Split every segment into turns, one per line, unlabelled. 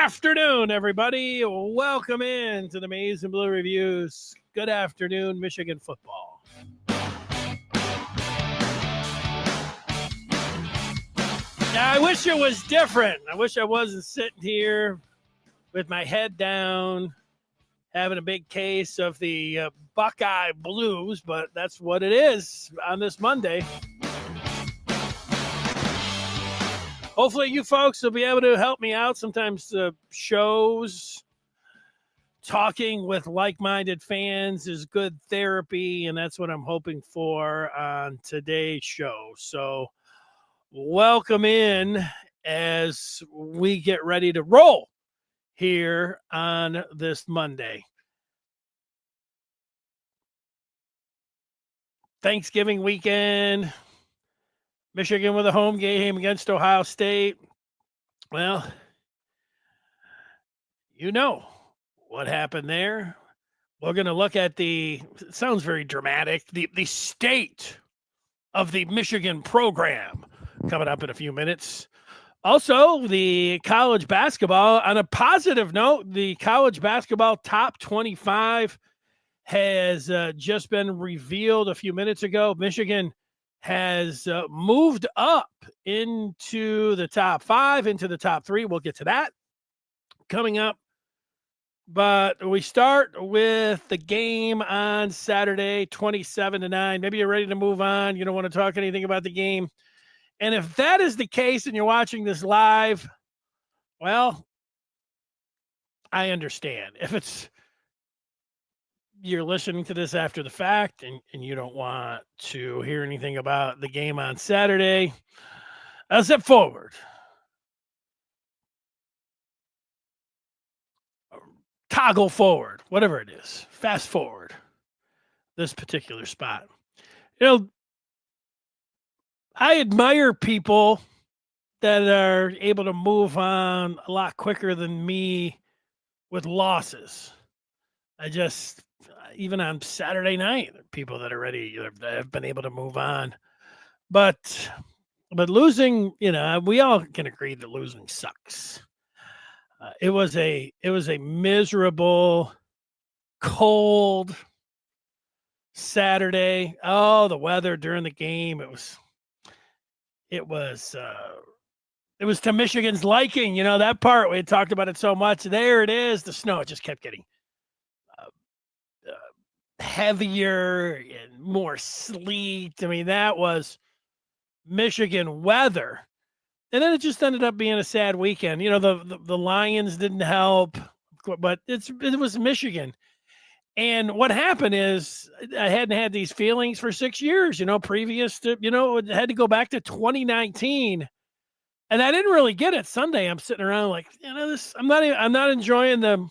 afternoon, everybody. Welcome in to the Maize and Blue Reviews. Good afternoon, Michigan football. Now, I wish it was different. I wish I wasn't sitting here with my head down, having a big case of the Buckeye Blues, but that's what it is on this Monday. Hopefully you folks will be able to help me out. Sometimes shows, talking with like-minded fans is good therapy, and that's what I'm hoping for on today's show. So welcome in as we get ready to roll here on this Monday. Thanksgiving weekend, Michigan with a home game against Ohio State. Well, you know what happened there. We're going to look at it sounds very dramatic, the state of the Michigan program coming up in a few minutes. Also, the college basketball, on a positive note, the college basketball top 25 has just been revealed a few minutes ago. Michigan has moved up into the top 5, into the top 3. We'll get to that coming up. But we start with the game on Saturday, 27-9. Maybe you're ready to move on. You don't want to talk anything about the game. And if that is the case and you're watching this live, well, I understand. If you're listening to this after the fact and you don't want to hear anything about the game on Saturday, I'll step forward. Toggle forward, whatever it is, fast forward this particular spot. I admire people that are able to move on a lot quicker than me with losses. Even on Saturday night, there are people that are ready, that have been able to move on. But losing, we all can agree that losing sucks. It was a miserable, cold Saturday. Oh, the weather during the game. It was to Michigan's liking. That part, we had talked about it so much. There it is. The snow, it just kept getting heavier and more sleet. I mean, that was Michigan weather. And then it just ended up being a sad weekend. The Lions didn't help, but it was Michigan. And what happened is I hadn't had these feelings for 6 years, previous to, it had to go back to 2019. And I didn't really get it. Sunday, I'm sitting around like, I'm not enjoying the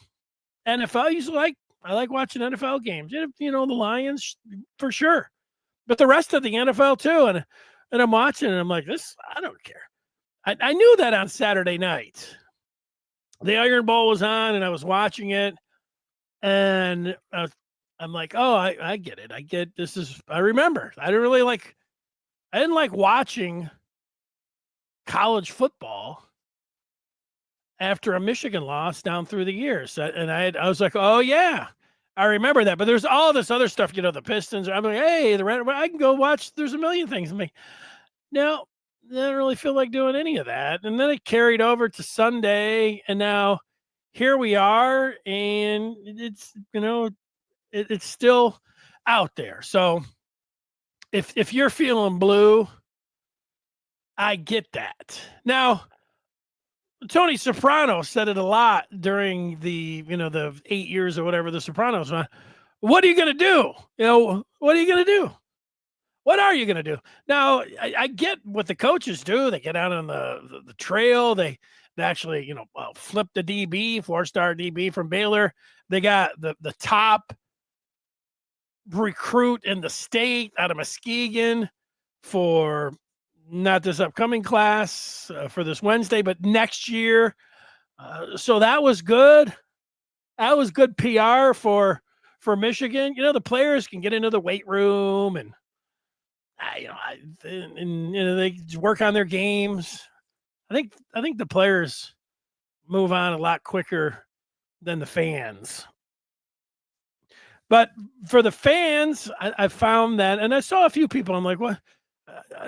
NFL. I like watching NFL games. The Lions for sure, but the rest of the NFL too. And I'm watching and I'm like, I don't care. I knew that on Saturday night. The Iron Bowl was on and I was watching it. And I'm like, oh, I get it. I remember. I didn't like watching college football after a Michigan loss down through the years. And I was like, oh, yeah, I remember that. But there's all this other stuff, the Pistons. I'm like, hey, I can go watch. There's a million things. I'm like, no, I don't really feel like doing any of that. And then it carried over to Sunday. And now here we are. And it's, it's still out there. So if you're feeling blue, I get that. Now, Tony Soprano said it a lot during the 8 years or whatever the Sopranos were. What are you going to do? What are you going to do? What are you going to do? Now, I get what the coaches do. They get out on the trail. They actually, flip the DB, 4-star DB from Baylor. They got the top recruit in the state out of Muskegon for not this upcoming class for this Wednesday, but next year. So that was good. That was good PR for Michigan. The players can get into the weight room and they work on their games. I think the players move on a lot quicker than the fans. But for the fans, I found that, and I saw a few people. I'm like, what?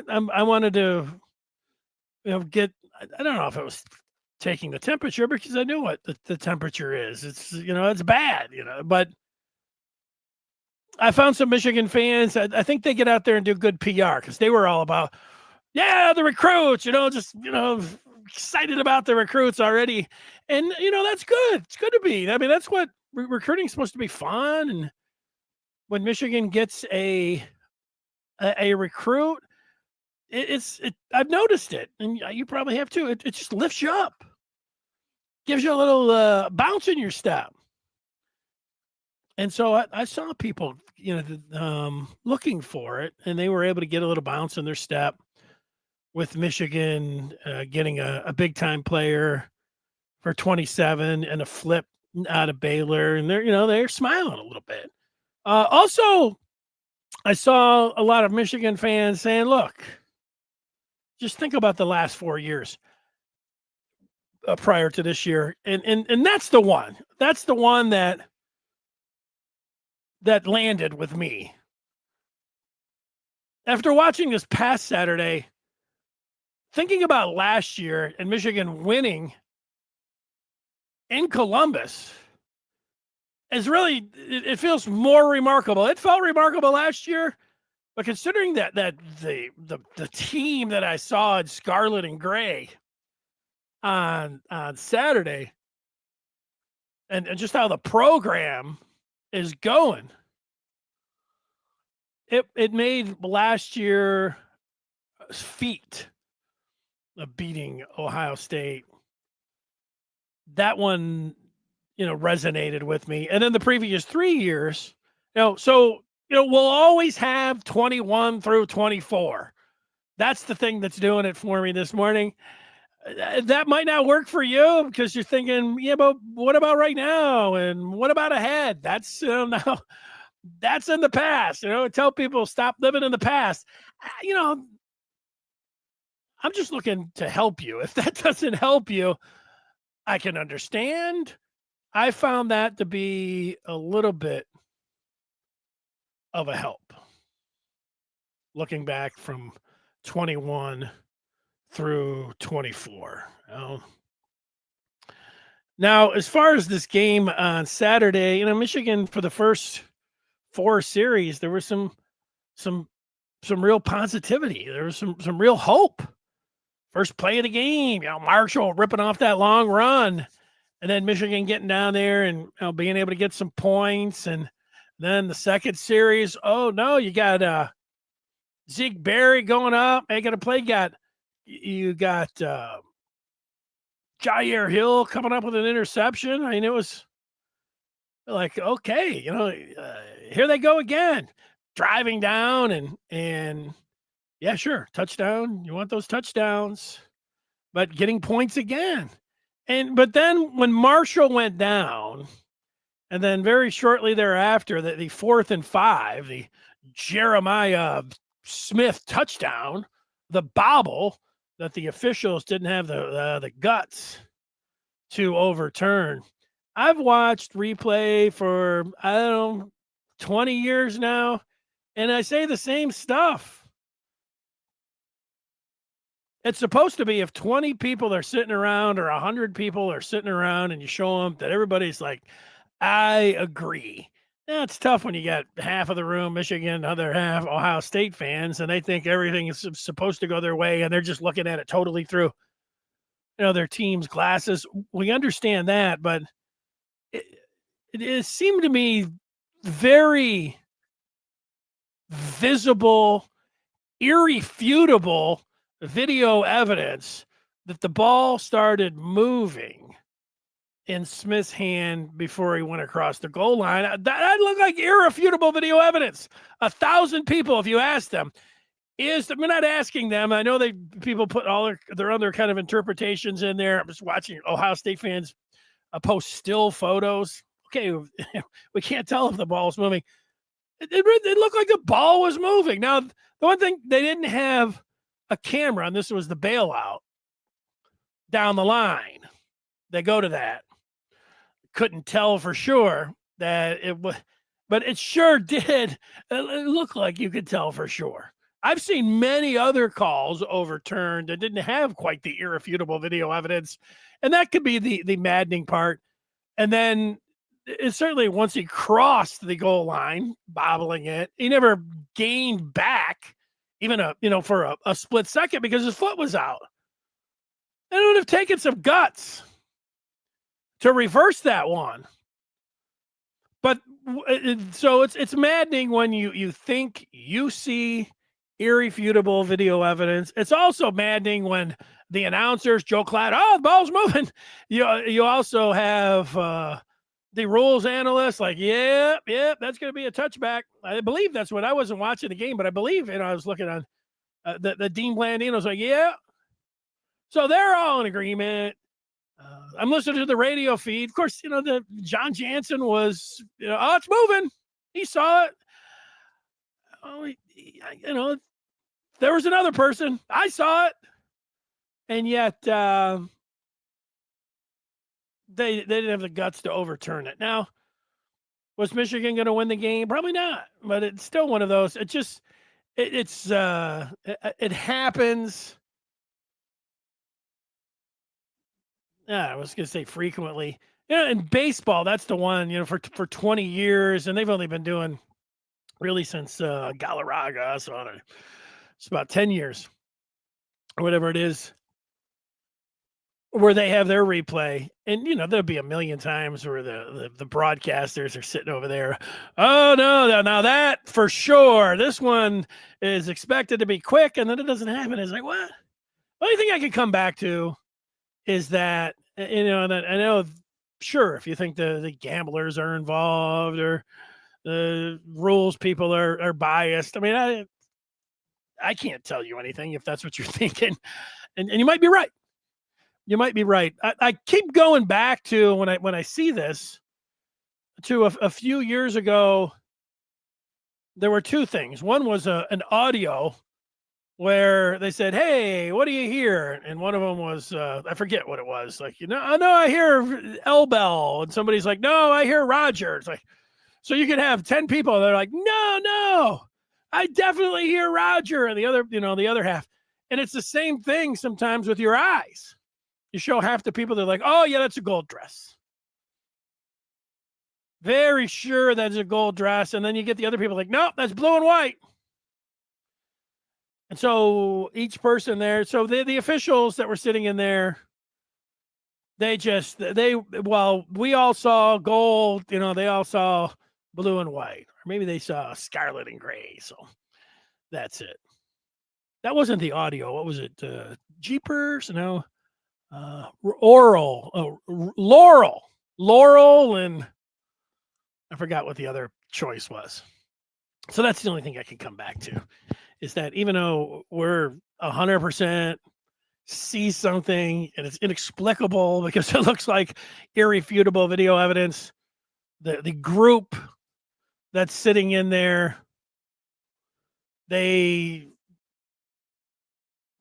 I wanted to, get. I don't know if it was taking the temperature because I knew what the temperature is. It's it's bad. But I found some Michigan fans. I think they get out there and do good PR because they were all about, yeah, the recruits. Just excited about the recruits already, and that's good. It's good to be. I mean, that's what recruiting's supposed to be, fun. And when Michigan gets a recruit, I've noticed it, and you probably have too. It just lifts you up, gives you a little bounce in your step. And so I saw people, looking for it, and they were able to get a little bounce in their step with Michigan getting a big time player for 27 and a flip out of Baylor, and they're smiling a little bit. Also, I saw a lot of Michigan fans saying, "Look, just think about the last 4 years prior to this year," and that's the one. That's the one that landed with me. After watching this past Saturday, thinking about last year and Michigan winning in Columbus is really, it feels more remarkable. It felt remarkable last year, but considering that the team that I saw in scarlet and gray on Saturday, and just how the program is going, it made last year feat of beating Ohio State. That one, resonated with me. And then the previous 3 years, so we'll always have 21 through 24. That's the thing that's doing it for me this morning. That might not work for you because you're thinking, yeah, but what about right now? And what about ahead? That's now that's in the past. Tell people stop living in the past. I'm just looking to help you. If that doesn't help you, I can understand. I found that to be a little bit of a help. Looking back from 21 through 24. Now, as far as this game on Saturday, Michigan for the first 4 series, there was some real positivity. There was some real hope. First play of the game, Marshall ripping off that long run, and then Michigan getting down there and being able to get some points. And then the second series, oh no, you got Zeke Berry going up. They got to play. You got Jair Hill coming up with an interception. I mean, it was like, okay, here they go again, driving down and yeah, sure, touchdown. You want those touchdowns, but getting points again. But then when Marshall went down, and then very shortly thereafter, the 4th and 5, the Jeremiah Smith touchdown, the bobble that the officials didn't have the guts to overturn. I've watched replay for, 20 years now, and I say the same stuff. It's supposed to be if 20 people are sitting around or 100 people are sitting around and you show them that everybody's like, I agree. Yeah, it's tough when you got half of the room Michigan, other half Ohio State fans, and they think everything is supposed to go their way, and they're just looking at it totally through, their team's glasses. We understand that, but it seemed to me very visible, irrefutable video evidence that the ball started moving in Smith's hand before he went across the goal line. That looked like irrefutable video evidence. 1,000 people, if you ask them, we're not asking them. I know people put all their other kind of interpretations in there. I'm just watching Ohio State fans post still photos. Okay, we can't tell if the ball's moving. It looked like the ball was moving. Now, the one thing, they didn't have a camera, and this was the bailout down the line. they go to that. Couldn't tell for sure that it was, but it sure did. It looked like you could tell for sure. I've seen many other calls overturned that didn't have quite the irrefutable video evidence, and that could be the maddening part. And then it certainly once he crossed the goal line, bobbling it, he never gained back even for a split second because his foot was out. And it would have taken some guts to reverse that one. But so it's maddening when you think you see irrefutable video evidence. It's also maddening when the announcers, Joe Klatt, the ball's moving. You also have the rules analysts like, yep, that's going to be a touchback. I believe that's what I wasn't watching the game, but I believe, I was looking on the Dean Blandino was like, yeah. So they're all in agreement. I'm listening to the radio feed. Of course, the John Jansen was, it's moving. He saw it. Oh, there was another person. I saw it. And yet they didn't have the guts to overturn it. Now, was Michigan going to win the game? Probably not. But it's still one of those. It happens. I was going to say frequently. In baseball, that's the one, for 20 years, and they've only been doing really since Galarraga, so it's about 10 years or whatever it is, where they have their replay. And, there'll be a million times where the broadcasters are sitting over there. Oh, no, now that for sure, this one is expected to be quick, and then it doesn't happen. It's like, what? The only thing I can come back to is that, and I know, sure, if you think the gamblers are involved or the rules people are biased, I mean, I can't tell you anything if that's what you're thinking. And you might be right. You might be right. I keep going back to when I see this to a few years ago, there were two things. One was an audio where they said, "Hey, what do you hear?" And one of them was, I forget what it was. Like, I hear L Bell. And somebody's like, "No, I hear Roger." It's like, so you could have 10 people that are like, no, I definitely hear Roger. And the other half. And it's the same thing sometimes with your eyes. You show half the people, they're like, "Oh yeah, that's a gold dress." Very sure that's a gold dress. And then you get the other people like, "Nope, that's blue and white." And so each person there, so the officials that were sitting in there, while we all saw gold, they all saw blue and white, or maybe they saw scarlet and gray. So that's it. That wasn't the audio. What was it? Jeepers? No. Laurel, and I forgot what the other choice was. So that's the only thing I can come back to, is that even though we're 100% see something and it's inexplicable because it looks like irrefutable video evidence, the group that's sitting in there, they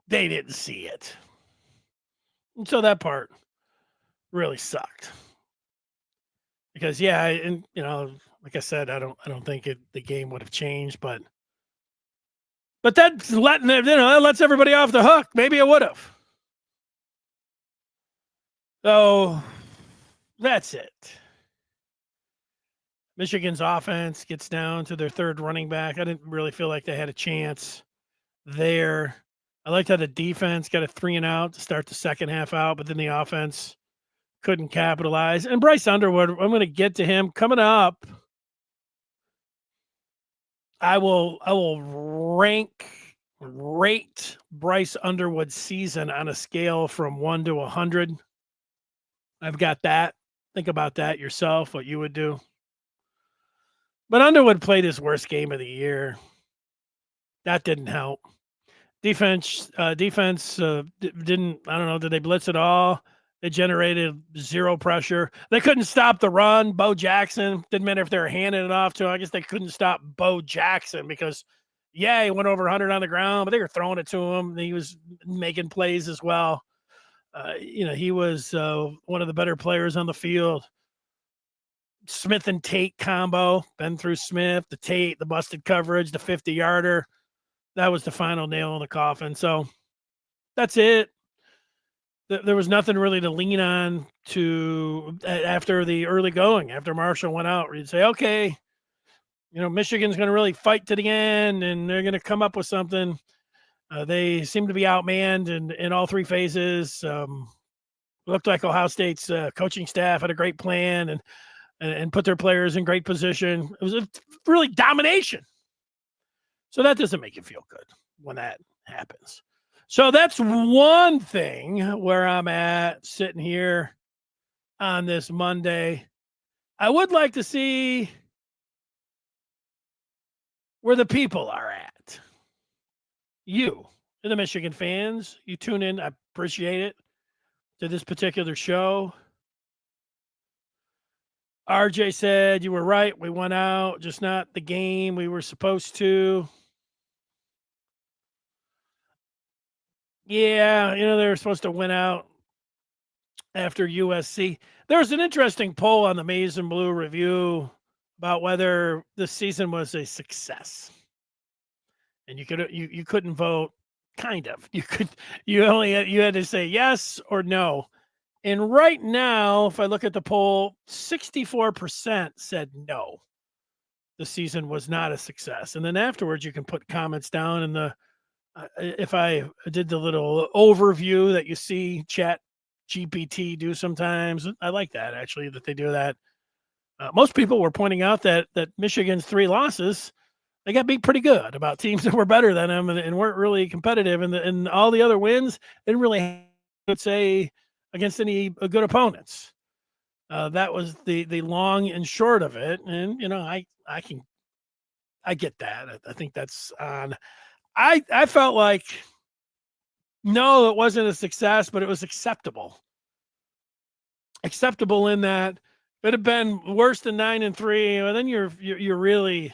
didn't see it. And so that part really sucked. Because like I said, I don't think the game would have changed, but that's letting that lets everybody off the hook. Maybe it would have. So that's it. Michigan's offense gets down to their third running back. I didn't really feel like they had a chance there. I liked how the defense got a 3-and-out to start the second half out, but then the offense couldn't capitalize. And Bryce Underwood, I'm going to get to him coming up. I will rate Bryce Underwood's season on a scale from 1 to 100. I've got that. Think about that yourself, what you would do. But Underwood played his worst game of the year. That didn't help. Defense didn't, I don't know, did they blitz at all? They generated zero pressure. They couldn't stop the run. Bo Jackson, didn't matter if they were handing it off to him. I guess they couldn't stop Bo Jackson because, he went over 100 on the ground, but they were throwing it to him. He was making plays as well. He was one of the better players on the field. Smith and Tate combo, been through Smith, the Tate, the busted coverage, the 50-yarder. That was the final nail in the coffin. So that's it. There was nothing really to lean on after the early going, after Marshall went out, where you'd say, okay, Michigan's going to really fight to the end and they're going to come up with something. They seem to be outmanned in all three phases. Looked like Ohio State's coaching staff had a great plan and put their players in great position. It was really domination. So that doesn't make you feel good when that happens. So that's one thing where I'm at sitting here on this Monday. I would like to see where the people are at. You, the Michigan fans, you tune in. I appreciate it, to this particular show. RJ said, you were right. We went out, just not the game we were supposed to. Yeah, they were supposed to win out after USC. There was an interesting poll on the Maize and Blue Review about whether this season was a success. And you couldn't vote, kind of. You had to say yes or no. And right now, if I look at the poll, 64% said no. The season was not a success. And then afterwards, you can put comments down in the if I did the little overview that you see Chat GPT do sometimes. I like that, actually, that they do that. Most people were pointing out that Michigan's 3 losses, they got beat pretty good about teams that were better than them and weren't really competitive. And all the other wins didn't really, would say, against any good opponents. That was the long and short of it. And, I get that. I think that's on. I felt like, no, it wasn't a success, but it was acceptable. Acceptable in that it had been worse than 9-3. And then you're really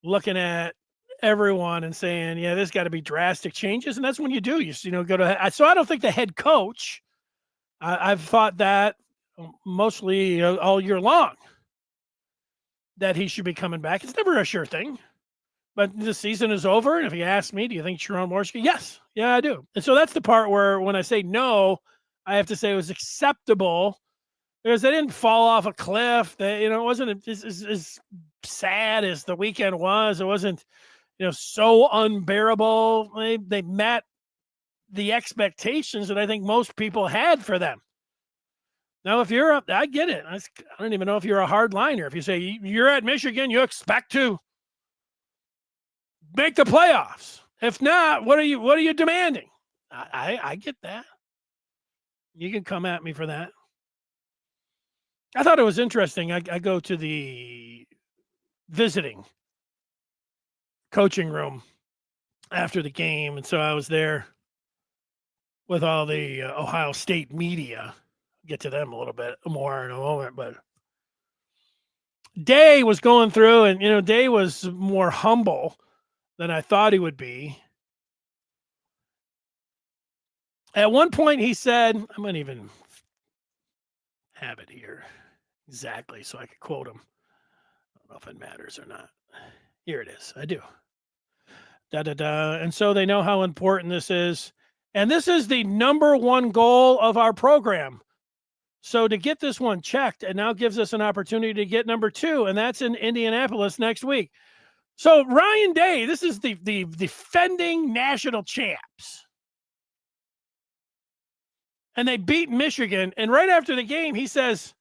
looking at everyone and saying, yeah, there's got to be drastic changes. And that's when you do, go to, so I don't think the head coach, I've thought that mostly all year long, that he should be coming back. It's never a sure thing. But the season is over, and if you ask me, do you think Sharon Morski? Yes. Yeah, I do. And so that's the part where when I say no, I have to say it was acceptable because they didn't fall off a cliff. It wasn't as sad as the weekend was. It wasn't, so unbearable. They met the expectations that I think most people had for them. Now, if you're up, I get it. I don't even know if you're a hard liner. If you say you're at Michigan, you expect to make the playoffs. If not, what are you demanding? I get that. You can come at me for that. I thought it was interesting. I go to the visiting coaching room after the game, and so I was there with all the Ohio State media. Get to them a little bit more in a moment, but Day was going through, and Day was more humble than I thought he would be. At one point, he said, I'm going to even have it here exactly so I could quote him. I don't know if it matters or not. Here it is. I do. And so they know how important this is. And this is the number one goal of our program. So to get this one checked, and now gives us an opportunity to get number 2, and that's in Indianapolis next week. So Ryan Day, this is the defending national champs. And they beat Michigan. And right after the game, he says,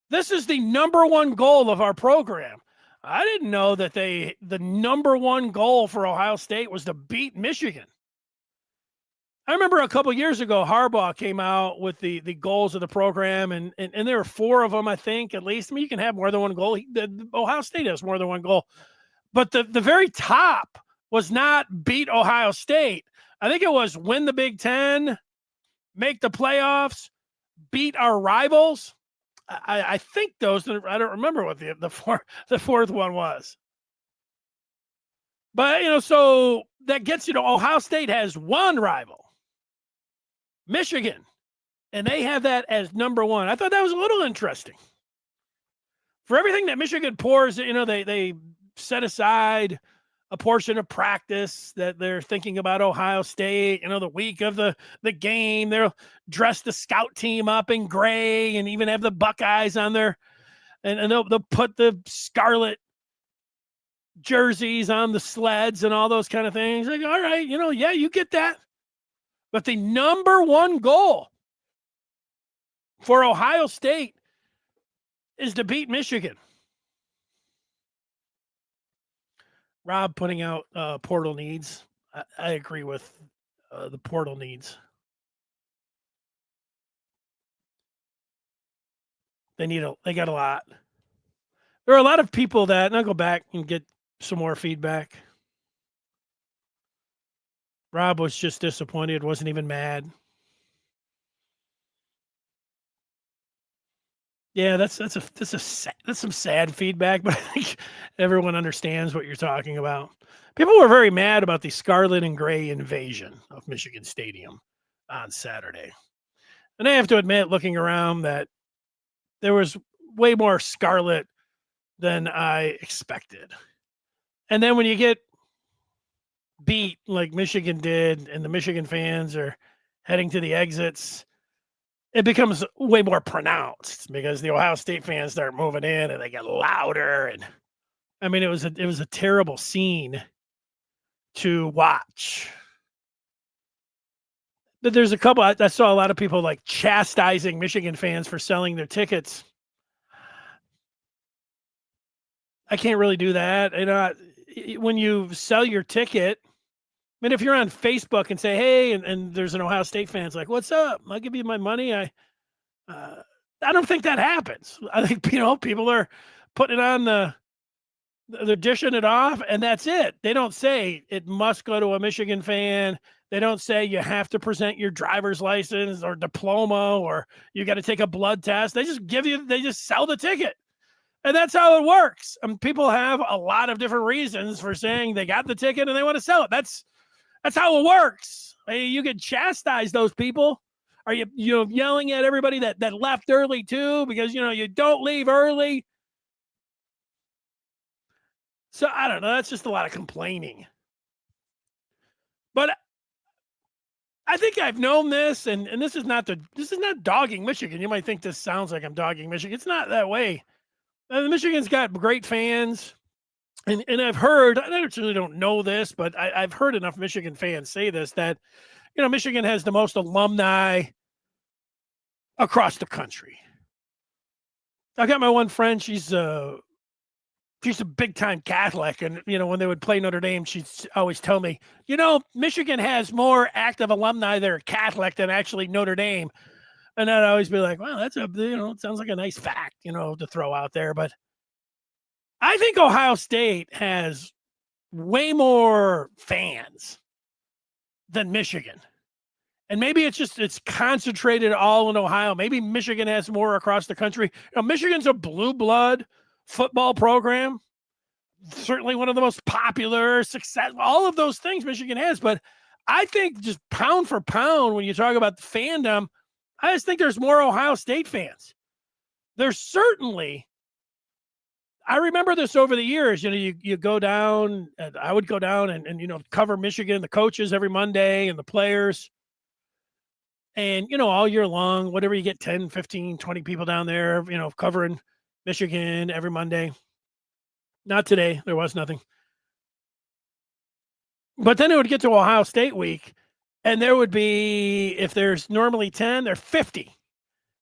this is the number one goal of our program. I didn't know that the number one goal for Ohio State was to beat Michigan. I remember a couple years ago, Harbaugh came out with the goals of the program, and there were 4 of them, I think, at least. I mean, you can have more than one goal. Ohio State has more than one goal. But the very top was not beat Ohio State. I think it was win the Big Ten, make the playoffs, beat our rivals. I think those, I don't remember what the fourth one was. But, so that gets you to Ohio State has one rival. Michigan, and they have that as number one. I thought that was a little interesting. For everything that Michigan pours, they set aside a portion of practice that they're thinking about Ohio State. The week of the game, they'll dress the scout team up in gray and even have the Buckeyes on there, and they'll put the scarlet jerseys on the sleds and all those kind of things. Like, all right, yeah, you get that. But the number one goal for Ohio State is to beat Michigan. Rob putting out portal needs. I agree with the portal needs. They got a lot. There are a lot of people that, and I'll go back and get some more feedback. Rob was just disappointed, wasn't even mad. Yeah, that's some sad feedback, but I think everyone understands what you're talking about. People were very mad about the scarlet and gray invasion of Michigan Stadium on Saturday. And I have to admit, looking around, that there was way more scarlet than I expected. And then when you get beat like Michigan did and the Michigan fans are heading to the exits, it becomes way more pronounced because the Ohio State fans start moving in and they get louder. And I mean, it was a terrible scene to watch. But there's a couple, I saw a lot of people like chastising Michigan fans for selling their tickets. I can't really do that. When you sell your ticket, I mean, if you're on Facebook and say, hey, and there's an Ohio State fan, it's like, what's up? I'll give you my money. I don't think that happens. I think, people are putting it on they're dishing it off, and that's it. They don't say it must go to a Michigan fan. They don't say you have to present your driver's license or diploma or you got to take a blood test. They just sell the ticket. And that's how it works. People have a lot of different reasons for saying they got the ticket and they want to sell it. That's how it works. You can chastise those people. Are you yelling at everybody that left early too? Because you don't leave early. So I don't know. That's just a lot of complaining. But I think I've known this, and this is not dogging Michigan. You might think this sounds like I'm dogging Michigan. It's not that way. Michigan's got great fans. And I've heard, I actually don't know this, but I've heard enough Michigan fans say this, that, Michigan has the most alumni across the country. I got my one friend, she's a big time Catholic. And, when they would play Notre Dame, she'd always tell me, Michigan has more active alumni that are Catholic than actually Notre Dame. And I'd always be like, well, that's it sounds like a nice fact, to throw out there. But I think Ohio State has way more fans than Michigan. And maybe it's concentrated all in Ohio. Maybe Michigan has more across the country. Michigan's a blue blood football program. Certainly one of the most popular, successful, all of those things Michigan has. But I think just pound for pound, when you talk about the fandom, I just think there's more Ohio State fans. There's certainly, I remember this over the years, you go down, and I would go down and cover Michigan, the coaches every Monday and the players. And, all year long, whatever you get, 10, 15, 20 people down there, covering Michigan every Monday. Not today. There was nothing. But then it would get to Ohio State week, and there would be, if there's normally 10, there are 50.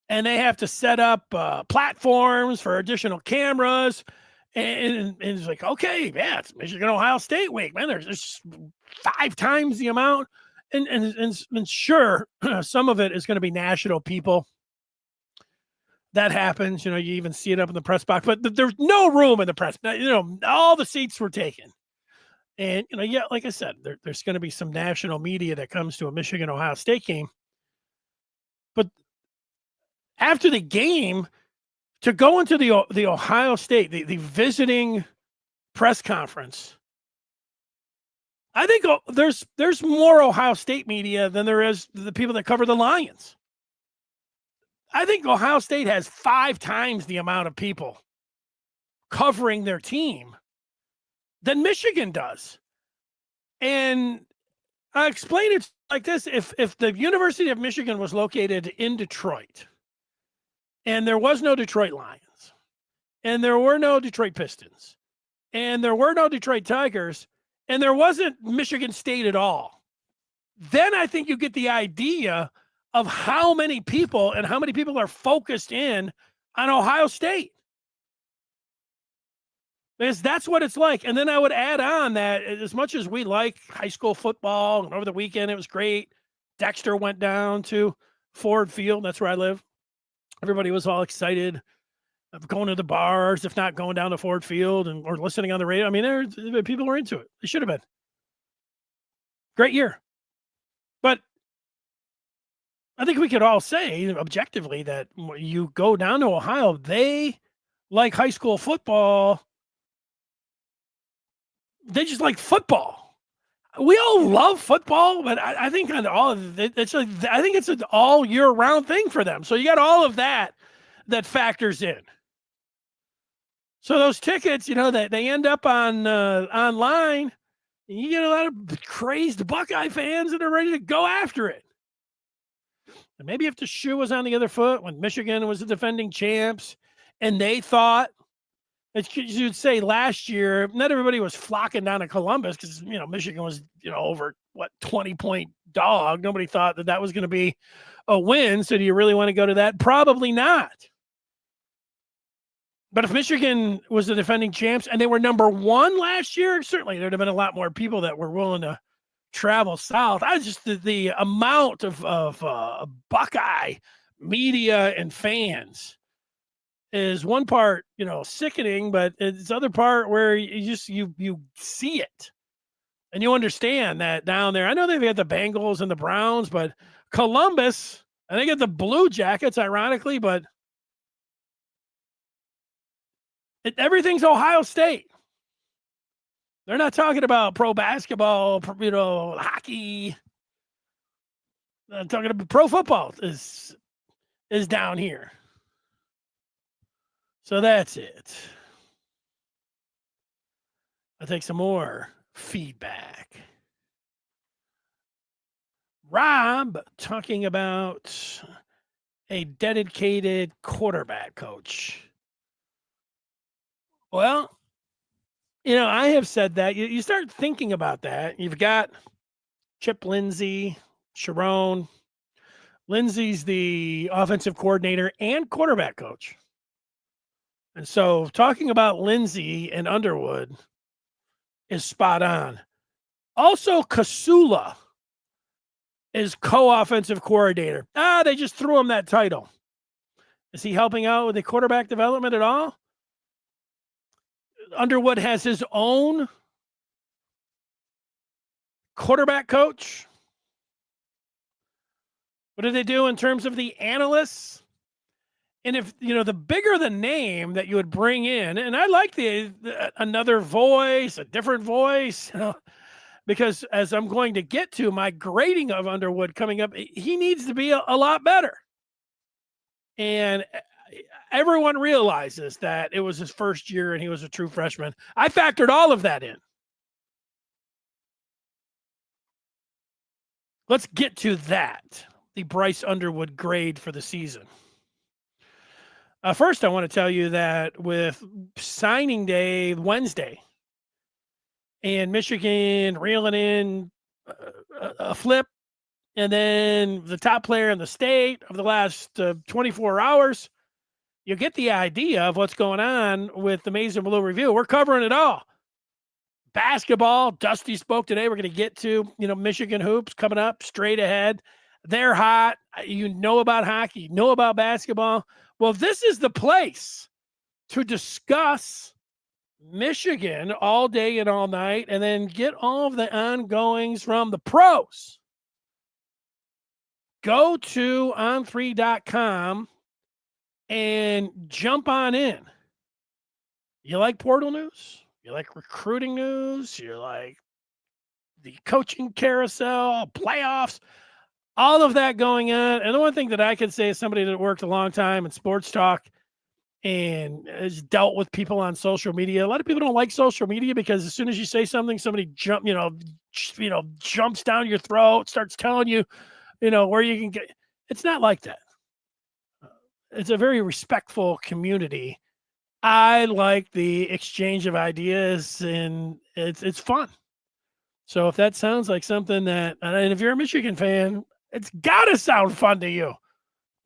And they have to set up platforms for additional cameras. And it's like, okay, yeah, it's Michigan Ohio State week, man. There's 5 times the amount. And sure, some of it is going to be national people. That happens. You even see it up in the press box. But there's no room in the press. All the seats were taken. And, yeah, like I said, there's going to be some national media that comes to a Michigan Ohio State game. But after the game, to go into the Ohio State, the visiting press conference, I think there's more Ohio State media than there is the people that cover the Lions. I think Ohio State has 5 times the amount of people covering their team than Michigan does. And I explain it like this: if the University of Michigan was located in Detroit, and there was no Detroit Lions, and there were no Detroit Pistons, and there were no Detroit Tigers, and there wasn't Michigan State at all, then I think you get the idea of how many people are focused in on Ohio State. Because that's what it's like. And then I would add on that as much as we like high school football, and over the weekend it was great. Dexter went down to Ford Field. That's where I live. Everybody was all excited of going to the bars, if not going down to Ford Field or listening on the radio. I mean, people were into it. They should have been. Great year. But I think we could all say objectively that you go down to Ohio, they like high school football. They just like football. We all love football, but I think on all of it, I think it's an all year round thing for them. So you got all of that factors in. So those tickets, that they end up on online, you get a lot of crazed Buckeye fans that are ready to go after it. And maybe if the shoe was on the other foot when Michigan was the defending champs, and they thought, as you'd say last year, not everybody was flocking down to Columbus because, Michigan was, over 20-point dog. Nobody thought that was going to be a win. So do you really want to go to that? Probably not. But if Michigan was the defending champs and they were number 1 last year, certainly there'd have been a lot more people that were willing to travel south. I just the amount of Buckeye media and fans is one part, sickening, but it's other part where you see it and you understand that down there. I know they've got the Bengals and the Browns, but Columbus, and they got the Blue Jackets, ironically, but everything's Ohio State. They're not talking about pro basketball, hockey. I'm talking about pro football is down here. So that's it. I'll take some more feedback. Rob talking about a dedicated quarterback coach. Well, I have said that. You start thinking about that. You've got Chip Lindsey, Sharon. Lindsey's the offensive coordinator and quarterback coach. And so talking about Lindsey and Underwood is spot on. Also, Kasula is co-offensive coordinator. They just threw him that title. Is he helping out with the quarterback development at all? Underwood has his own quarterback coach. What do they do in terms of the analysts? And if, the bigger the name that you would bring in, and I like another voice, a different voice, because as I'm going to get to my grading of Underwood coming up, he needs to be a lot better. And everyone realizes that it was his first year and he was a true freshman. I factored all of that in. Let's get to that, the Bryce Underwood grade for the season. First, I want to tell you that with signing day Wednesday and Michigan reeling in a flip, and then the top player in the state of the last 24 hours, you get the idea of what's going on with the Maize and Blue Review. We're covering it all. Basketball, Dusty spoke today. We're going to get to, Michigan hoops coming up straight ahead. They're hot. You know about hockey, you know about basketball. Well, this is the place to discuss Michigan all day and all night and then get all of the ongoings from the pros. Go to on3.com and jump on in. You like portal news? You like recruiting news? You like the coaching carousel, playoffs, all of that going on. And the one thing that I can say is somebody that worked a long time in sports talk and has dealt with people on social media. A lot of people don't like social media because as soon as you say something, somebody jumps down your throat, starts telling you, where you can get. It's not like that. It's a very respectful community. I like the exchange of ideas, and it's fun. So if that sounds like something and if you're a Michigan fan, it's got to sound fun to you.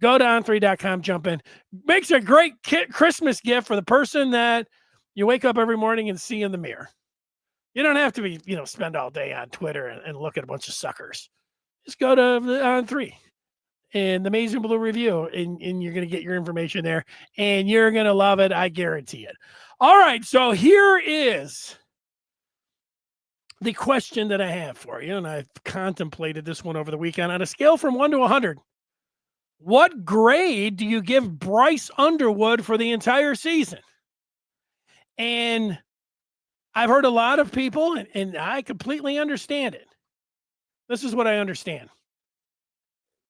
Go to on3.com, jump in. Makes a great Christmas gift for the person that you wake up every morning and see in the mirror. You don't have to be, spend all day on Twitter and look at a bunch of suckers. Just go to On3 and the Amazing Blue Review, and you're going to get your information there, and you're going to love it. I guarantee it. All right, so here is the question that I have for you, and I've contemplated this one over the weekend. On a scale from 1 to 100, what grade do you give Bryce Underwood for the entire season? And I've heard a lot of people, and I completely understand it. This is what I understand.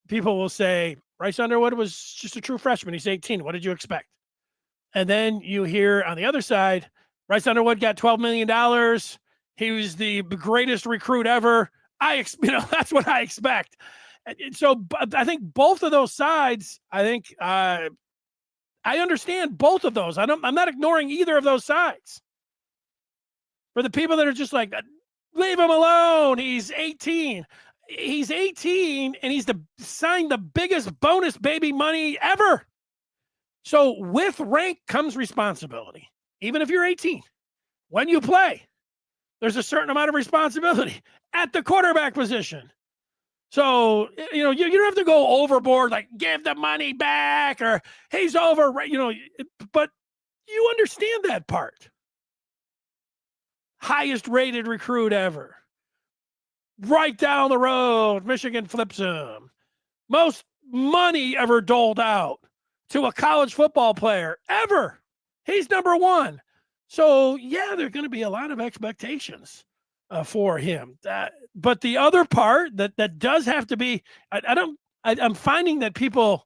People will say, Bryce Underwood was just a true freshman. He's 18. What did you expect? And then you hear on the other side, Bryce Underwood got $12 million. He was the greatest recruit ever. That's what I expect. And so I think both of those sides, I understand both of those. I'm not ignoring either of those sides. For the people that are just like, leave him alone. He's 18. He's 18, and he's signed the biggest bonus baby money ever. So with rank comes responsibility. Even if you're 18, when you play, there's a certain amount of responsibility at the quarterback position. So, you don't have to go overboard, like give the money back or he's over, but you understand that part. Highest rated recruit ever. Right down the road, Michigan flips him. Most money ever doled out to a college football player ever. He's number one. So, yeah, there are going to be a lot of expectations for him. But the other part that does have to be, I'm finding that people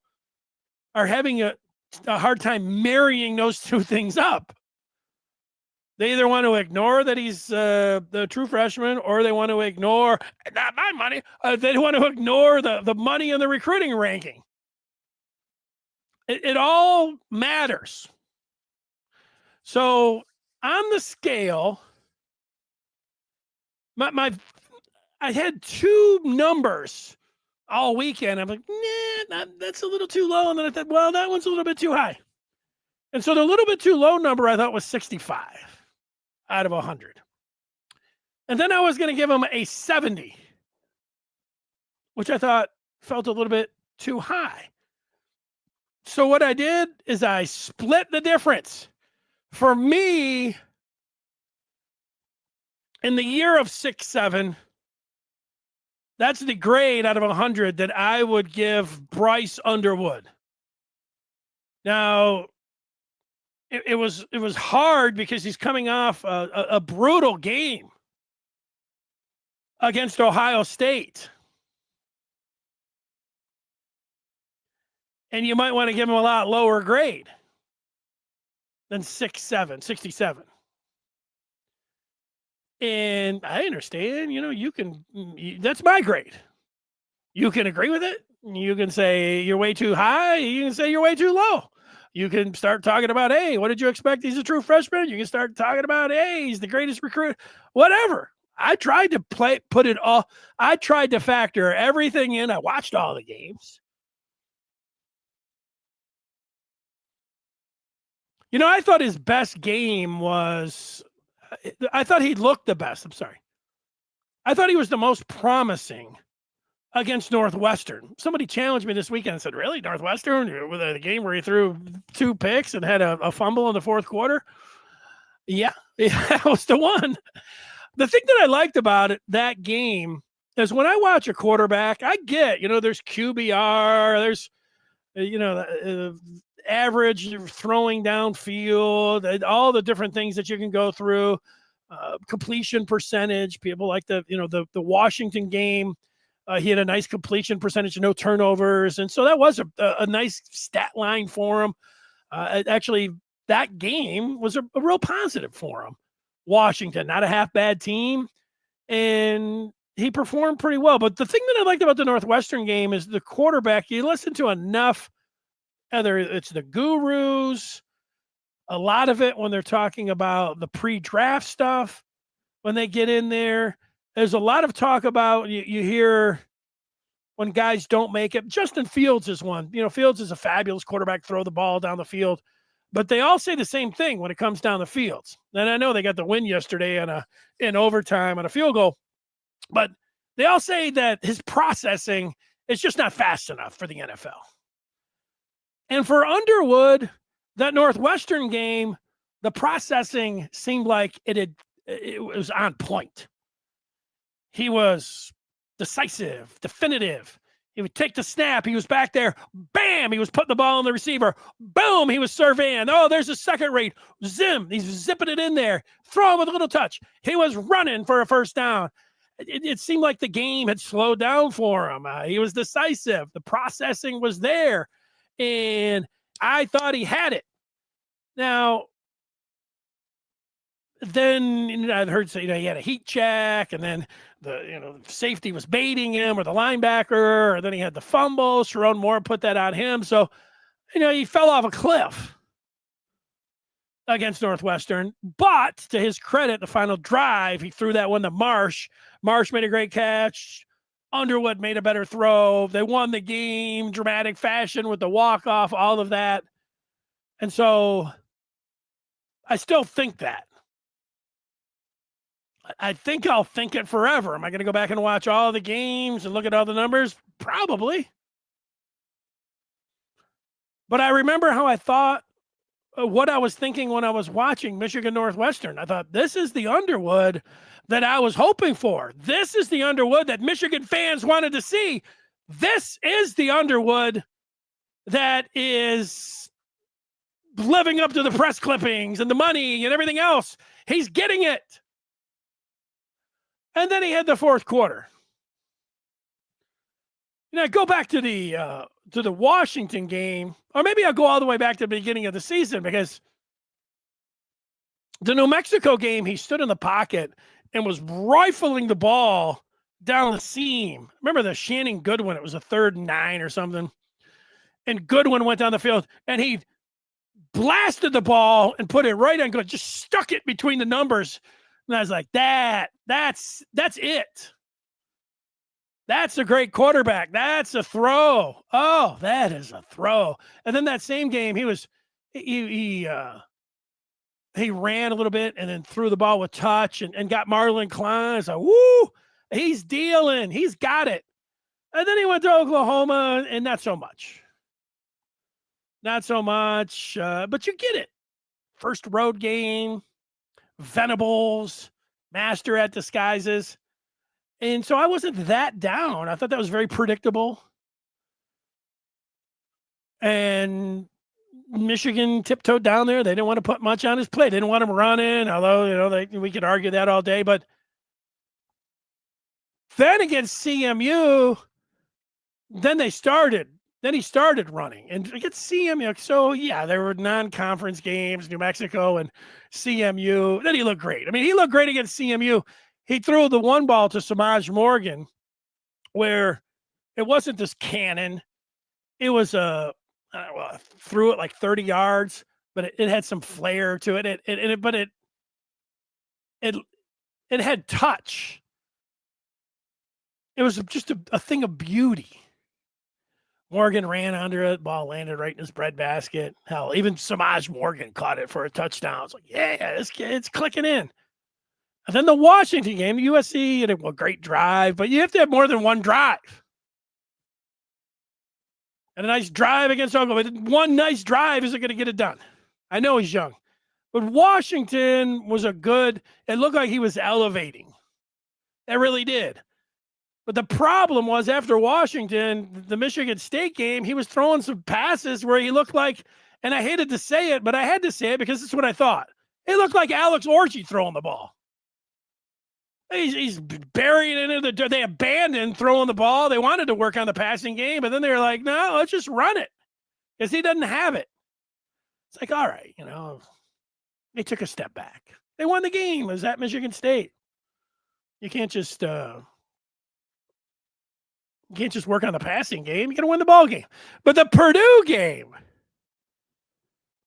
are having a hard time marrying those two things up. They either want to ignore that he's the true freshman, or they want to ignore, not my money. They want to ignore the money in the recruiting ranking. It all matters. So on the scale, I had two numbers all weekend. I'm like, that's a little too low. And then I thought, well, that one's a little bit too high. And so the little bit too low number I thought was 65 out of 100. And then I was going to give him a 70, which I thought felt a little bit too high. So what I did is I split the difference. For me, in the year of 6-7, that's the grade out of 100 that I would give Bryce Underwood. Now, it was hard because he's coming off a brutal game against Ohio State. And you might want to give him a lot lower grade than 6-7, 67. And I understand, that's my grade. You can agree with it. You can say you're way too high. You can say you're way too low. You can start talking about, hey, what did you expect? He's a true freshman. You can start talking about, hey, he's the greatest recruit, whatever. I tried to put it all. I tried to factor everything in. I watched all the games. I thought his best game was, I thought he looked the best. I'm sorry. I thought he was the most promising against Northwestern. Somebody challenged me this weekend and said, really, Northwestern, with a game where he threw 2 picks and had a fumble in the fourth quarter? Yeah, that was the one. The thing that I liked about that game is when I watch a quarterback, I get, there's QBR, there's, average throwing downfield, all the different things that you can go through. completion percentage. People like the Washington game. He had a nice completion percentage, no turnovers. And so that was a nice stat line for him. Actually, that game was a real positive for him. Washington, not a half bad team. And he performed pretty well. But the thing that I liked about the Northwestern game is the quarterback. You listen to enough, either it's the gurus, a lot of it when they're talking about the pre-draft stuff, when they get in there, there's a lot of talk about, you hear when guys don't make it. Justin Fields is one. Fields is a fabulous quarterback, throw the ball down the field. But they all say the same thing when it comes down the fields. And I know they got the win yesterday in overtime on a field goal. But they all say that his processing is just not fast enough for the NFL. And for Underwood, that Northwestern game, the processing seemed like it was on point. He was decisive, definitive. He would take the snap. He was back there. Bam! He was putting the ball on the receiver. Boom! He was surveying. Oh, there's a second read. Zim! He's zipping it in there. Throw him with a little touch. He was running for a first down. It seemed like the game had slowed down for him. He was decisive. The processing was there. And I thought he had it. Now, then I'd heard say he had a heat check, and then the safety was baiting him, or the linebacker, or then he had the fumble. Sharon Moore put that on him. So, he fell off a cliff against Northwestern. But to his credit, the final drive, he threw that one to Marsh. Marsh made a great catch. Underwood made a better throw. They won the game, dramatic fashion with the walk-off, all of that. And so I still think that. I think I'll think it forever. Am I going to go back and watch all the games and look at all the numbers? Probably. But I remember how I thought, what I was thinking when I was watching Michigan Northwestern. I thought, this is the Underwood that I was hoping for. This is the Underwood that Michigan fans wanted to see. This is the Underwood that is living up to the press clippings and the money and everything else. He's getting it. And then he had the fourth quarter. Go back to the Washington game, or maybe I'll go all the way back to the beginning of the season, because the New Mexico game, he stood in the pocket and was rifling the ball down the seam. Remember the Shannon Goodwin? It was a 3rd and 9 or something. And Goodwin went down the field, and he blasted the ball and put it right on, just stuck it between the numbers. And I was like, that's it. That's a great quarterback. That's a throw. Oh, that is a throw. And then that same game, he ran a little bit and then threw the ball with touch and got Marlon Klein. I was like, woo, he's dealing. He's got it. And then he went to Oklahoma, and not so much. Not so much, but you get it. First road game. Venables, master at disguises. And so I wasn't that down. I thought that was very predictable. And Michigan tiptoed down there. They didn't want to put much on his plate. They didn't want him running, although, we could argue that all day. But then against CMU, then he started running. And against CMU, so yeah, there were non-conference games, New Mexico and CMU. Then he looked great. I mean, he looked great against CMU. He threw the one ball to Samaj Morgan where it wasn't this cannon. It was threw it like 30 yards, but it had some flair to it. It had touch. It was just a thing of beauty. Morgan ran under it. Ball landed right in his breadbasket. Hell, even Samaj Morgan caught it for a touchdown. It's like, yeah, this kid's clicking in. And then the Washington game, the USC, and a great drive, but you have to have more than one drive. And a nice drive against Oklahoma. One nice drive isn't going to get it done. I know he's young. But Washington was it looked like he was elevating. It really did. But the problem was after Washington, the Michigan State game, he was throwing some passes where he looked like, and I hated to say it, but I had to say it because it's what I thought. It looked like Alex Orji throwing the ball. He's buried into the dirt. They abandoned throwing the ball. They wanted to work on the passing game, but then they were like, no, let's just run it because he doesn't have it. It's like, all right, they took a step back. They won the game. It was at Michigan State. You can't just work on the passing game. You got to win the ball game. But the Purdue game,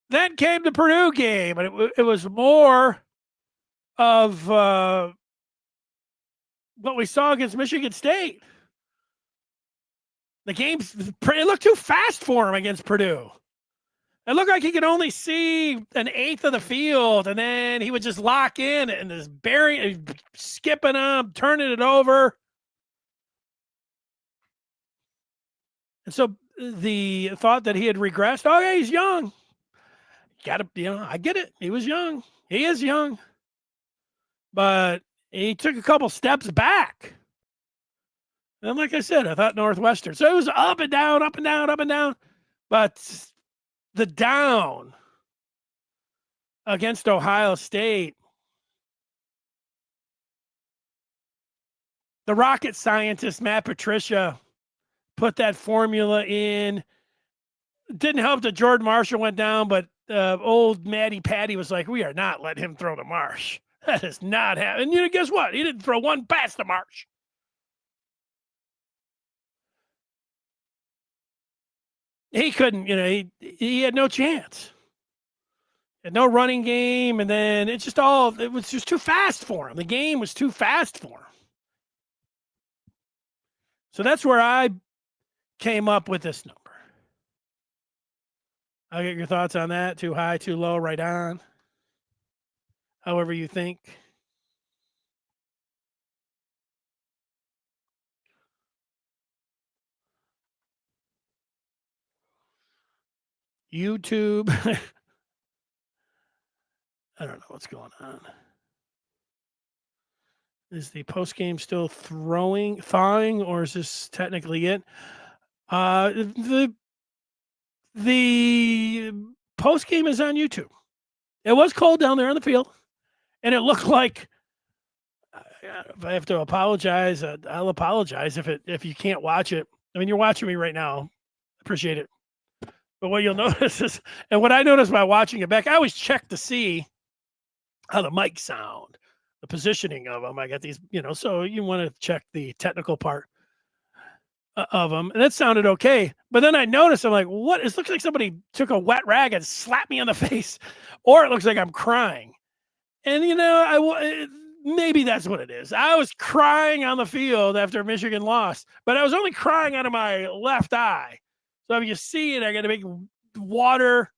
then came the Purdue game, and it was more of what we saw against Michigan State. The game's it looked too fast for him against Purdue. It looked like he could only see an eighth of the field, and then he would just lock in and just skipping them, turning it over. And so the thought that he had regressed, oh, yeah, he's young. I get it. He was young. He is young. But he took a couple steps back. And like I said, I thought Northwestern. So it was up and down, up and down, up and down. But the down against Ohio State, the rocket scientist, Matt Patricia, put that formula in. Didn't help that Jordan Marshall went down, but old Matty Patty was like, we are not letting him throw to Marsh. That is not happening. And guess what? He didn't throw one pass to Marsh. He couldn't, he had no chance. Had no running game, and then it was just too fast for him. The game was too fast for him. So that's where I came up with this number. I'll get your thoughts on that. Too high, too low, right on. However you think. YouTube. I don't know what's going on. Is the post game still thawing, or is this technically it? The post game is on YouTube. It was cold down there on the field, and it looked like. If I have to apologize, I'll apologize if you can't watch it. I mean, you're watching me right now. Appreciate it. But what you'll notice is, and what I noticed by watching it back, I always check to see how the mics sound, the positioning of them. I got these, so you want to check the technical part of them. And that sounded okay. But then I noticed, I'm like, what? It looks like somebody took a wet rag and slapped me on the face, or it looks like I'm crying. And, maybe that's what it is. I was crying on the field after Michigan lost, but I was only crying out of my left eye. So if you see it, I got a big water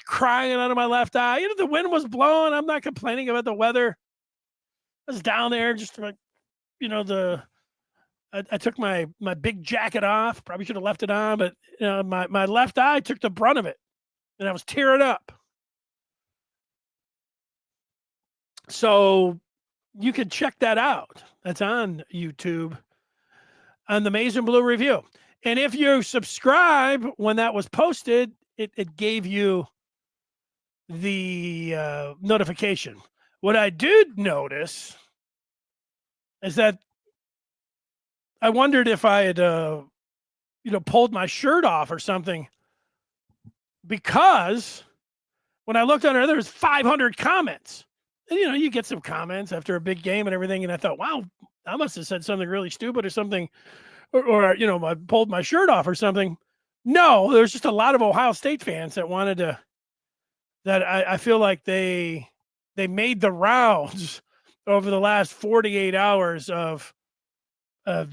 crying out of my left eye. The wind was blowing. I'm not complaining about the weather. I was down there just like, I took my big jacket off. Probably should have left it on, but my left eye took the brunt of it, and I was tearing up. So you can check that out. That's on YouTube on the Maize and Blue Review. And if you subscribe when that was posted, it gave you the notification. What I did notice is that I wondered if I had, pulled my shirt off or something, because when I looked under there was 500 comments. And, you get some comments after a big game and everything. And I thought, wow, I must have said something really stupid or something. Or I pulled my shirt off or something. No, there's just a lot of Ohio State fans that wanted to, that I feel like they made the rounds over the last 48 hours of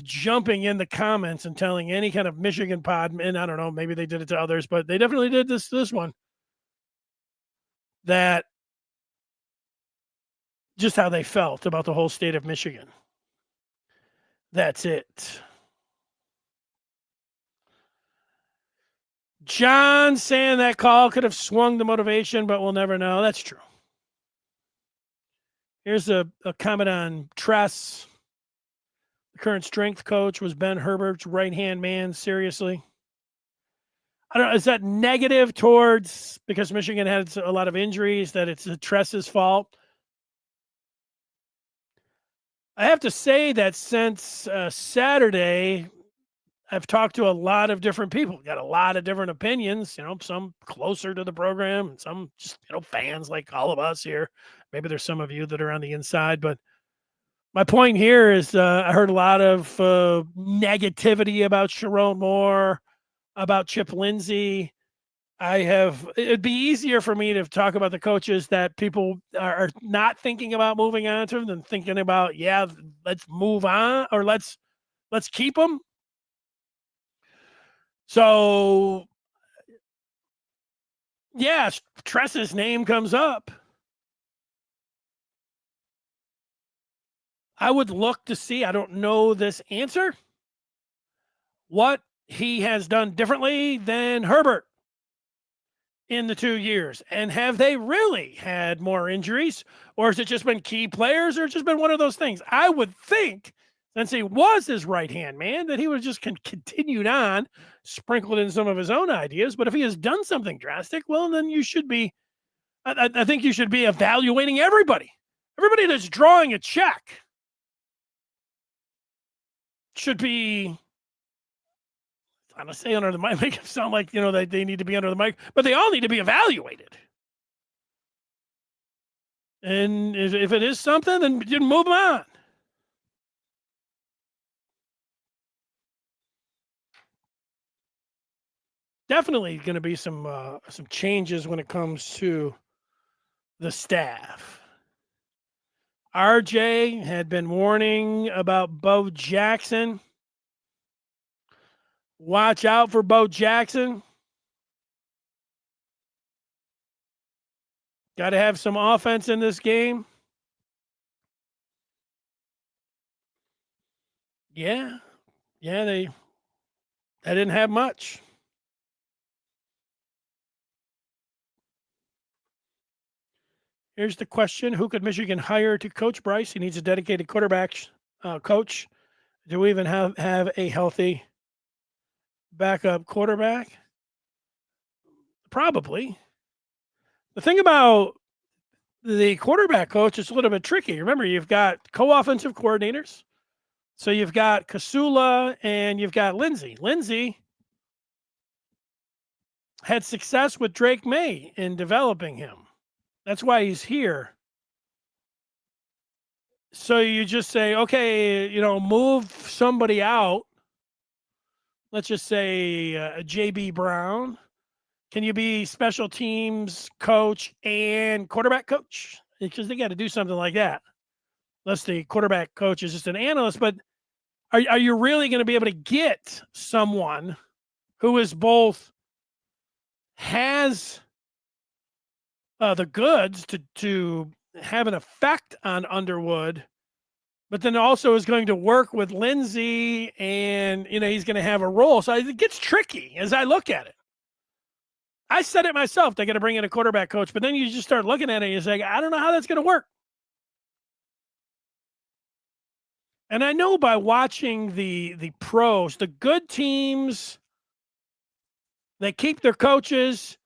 jumping in the comments and telling any kind of Michigan pod, and I don't know, maybe they did it to others, but they definitely did this one, that just how they felt about the whole state of Michigan. That's it. John saying that call could have swung the motivation, but we'll never know. That's true. Here's a comment on Tress. The current strength coach was Ben Herbert's right-hand man. Seriously. I don't know. Is that negative towards, because Michigan had a lot of injuries, that it's Tress's fault? I have to say that since Saturday, I've talked to a lot of different people, got a lot of different opinions, some closer to the program and some just, fans like all of us here. Maybe there's some of you that are on the inside, but my point here is I heard a lot of negativity about Sharon Moore, about Chip Lindsey. It'd be easier for me to talk about the coaches that people are not thinking about moving on to than thinking about, yeah, let's move on or let's keep them. So, yeah, Tress's name comes up. I would look to see, I don't know this answer, what he has done differently than Herbert in the 2 years. And have they really had more injuries? Or has it just been key players or just been one of those things? I would think, since he was his right-hand man, that he would have just continued on, sprinkled in some of his own ideas. But if he has done something drastic, well, then you should be, I think you should be evaluating everybody. Everybody that's drawing a check should be, I'm going to say under the mic, make it sound like, they need to be under the mic, but they all need to be evaluated. And if it is something, then you move them on. Definitely going to be some changes when it comes to the staff. RJ had been warning about Bo Jackson. Watch out for Bo Jackson. Got to have some offense in this game. Yeah, they didn't have much. Here's the question: who could Michigan hire to coach Bryce? He needs a dedicated quarterback coach. Do we even have a healthy backup quarterback? Probably. The thing about the quarterback coach is a little bit tricky. Remember, you've got co-offensive coordinators. So you've got Kasula and you've got Lindsey. Lindsey had success with Drake May in developing him. That's why he's here. So you just say, okay, move somebody out. Let's just say JB Brown. Can you be special teams coach and quarterback coach? Because they got to do something like that. Unless the quarterback coach is just an analyst. But are you really going to be able to get someone who is both has the goods to have an effect on Underwood, but then also is going to work with Lindsey and, he's going to have a role. So it gets tricky as I look at it. I said it myself, they got to bring in a quarterback coach, but then you just start looking at it and you're like, I don't know how that's going to work. And I know by watching the pros, the good teams, they keep their coaches.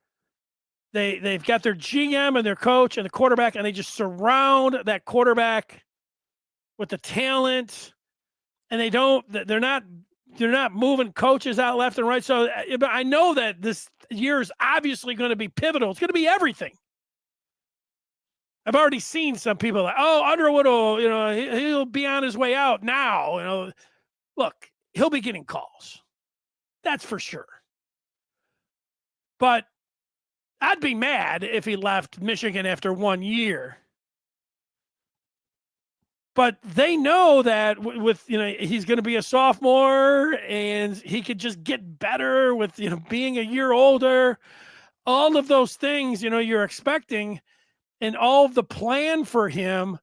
They've got their GM and their coach and the quarterback, and they just surround that quarterback with the talent. And they're not moving coaches out left and right. So I know that this year is obviously going to be pivotal. It's going to be everything. I've already seen some people like, oh, Underwood will, he'll be on his way out now. Look, he'll be getting calls. That's for sure. But I'd be mad if he left Michigan after 1 year. But they know that with he's going to be a sophomore and he could just get better with being a year older. All of those things you're expecting, and all of the plan for him.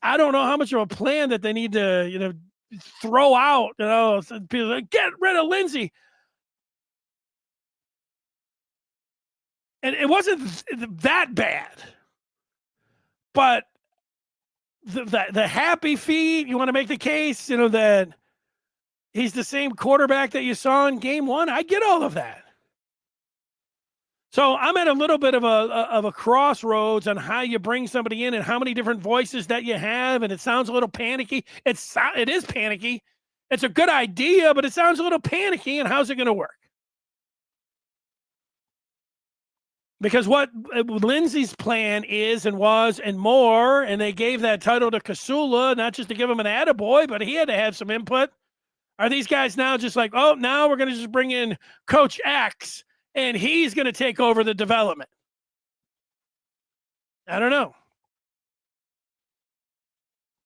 I don't know how much of a plan that they need to throw out. People like, get rid of Lindsey. And it wasn't that bad, but the happy feet, you want to make the case, that he's the same quarterback that you saw in game one. I get all of that. So I'm at a little bit of a crossroads on how you bring somebody in and how many different voices that you have, and it sounds a little panicky. It is panicky. It's a good idea, but it sounds a little panicky. And how's it going to work? Because what Lindsay's plan is and was and more, and they gave that title to Kasula, not just to give him an attaboy, but he had to have some input. Are these guys now just like, oh, now we're going to just bring in Coach X and he's going to take over the development? I don't know.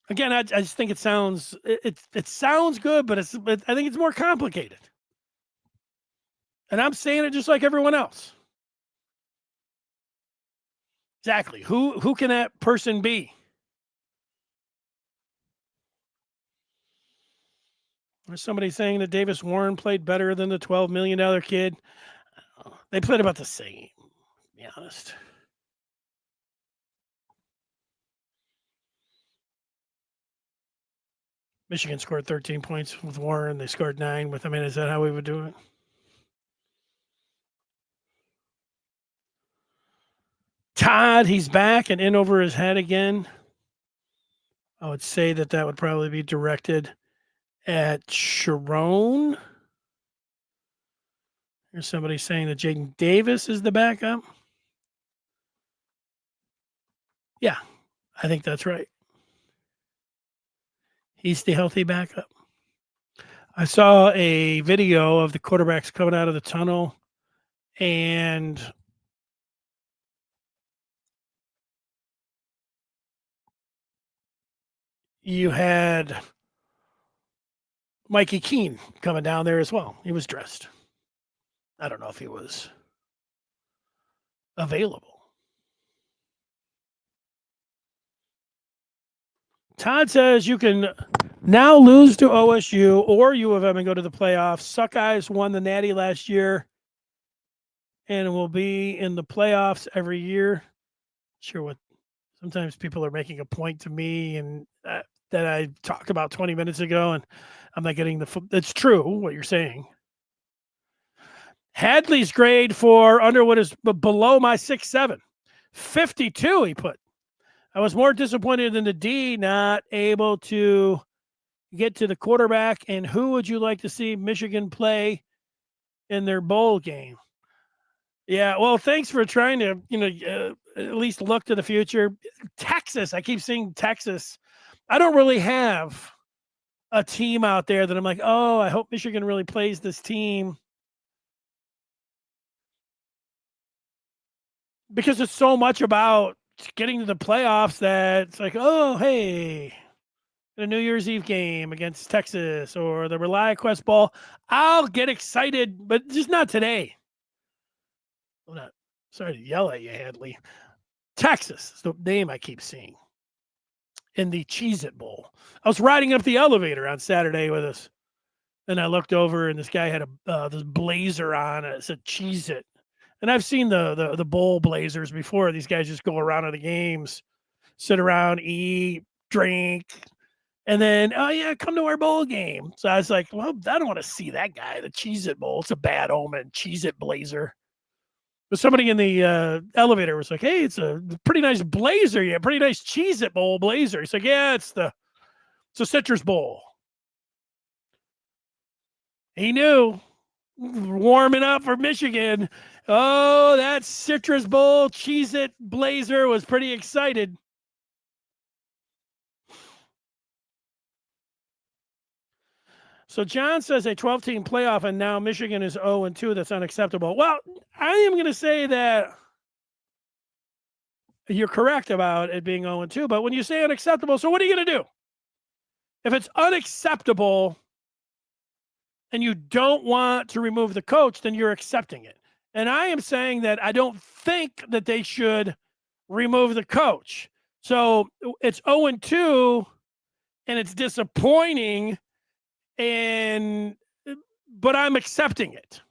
Again, I just think it sounds good, but I think it's more complicated. And I'm saying it just like everyone else. Exactly. Who can that person be? There's somebody saying that Davis Warren played better than the $12 million kid. They played about the same, to be honest. Michigan scored 13 points with Warren. They scored 9 with him. I mean, is that how we would do it? Todd, he's back and in over his head again. I would say that would probably be directed at Sharon. There's somebody saying that Jaden Davis is the backup. Yeah, I think that's right. He's the healthy backup. I saw a video of the quarterbacks coming out of the tunnel, and you had Mikey Keene coming down there as well. He was dressed. I don't know if he was available. Todd says you can now lose to OSU or U of M and go to the playoffs. Suckeyes won the Natty last year and will be in the playoffs every year. Sure, what sometimes people are making a point to me and that I talked about 20 minutes ago, and I'm not getting it's true what you're saying. Hadley's grade for Underwood is below my 6.7. 52 he put. I was more disappointed than the D not able to get to the quarterback. And who would you like to see Michigan play in their bowl game? Yeah, well, thanks for trying to, at least look to the future. Texas, I keep seeing Texas. I don't really have a team out there that I'm like, oh, I hope Michigan really plays this team. Because it's so much about getting to the playoffs that it's like, oh, hey, the New Year's Eve game against Texas or the ReliaQuest Bowl. I'll get excited, but just not today. I'm not sorry to yell at you, Hadley. Texas is the name I keep seeing in the Cheez-It Bowl. I was riding up the elevator on Saturday with us, and I looked over, and this guy had this blazer on. It said Cheez-It. And I've seen the bowl blazers before. These guys just go around to the games, sit around, eat, drink, and then, oh, yeah, come to our bowl game. So I was like, well, I don't want to see that guy, the Cheez-It Bowl. It's a bad omen, Cheez-It blazer. But somebody in the elevator was like, hey, it's a pretty nice blazer. Yeah, pretty nice Cheez-It Bowl blazer. He's like, yeah, it's a Citrus Bowl. He knew. Warming up for Michigan. Oh, that Citrus Bowl Cheez-It blazer was pretty excited. So John says a 12-team playoff, and now Michigan is 0-2. That's unacceptable. Well, I am going to say that you're correct about it being 0-2, but when you say unacceptable, so what are you going to do? If it's unacceptable and you don't want to remove the coach, then you're accepting it. And I am saying that I don't think that they should remove the coach. So it's 0-2 and it's disappointing, but I'm accepting it.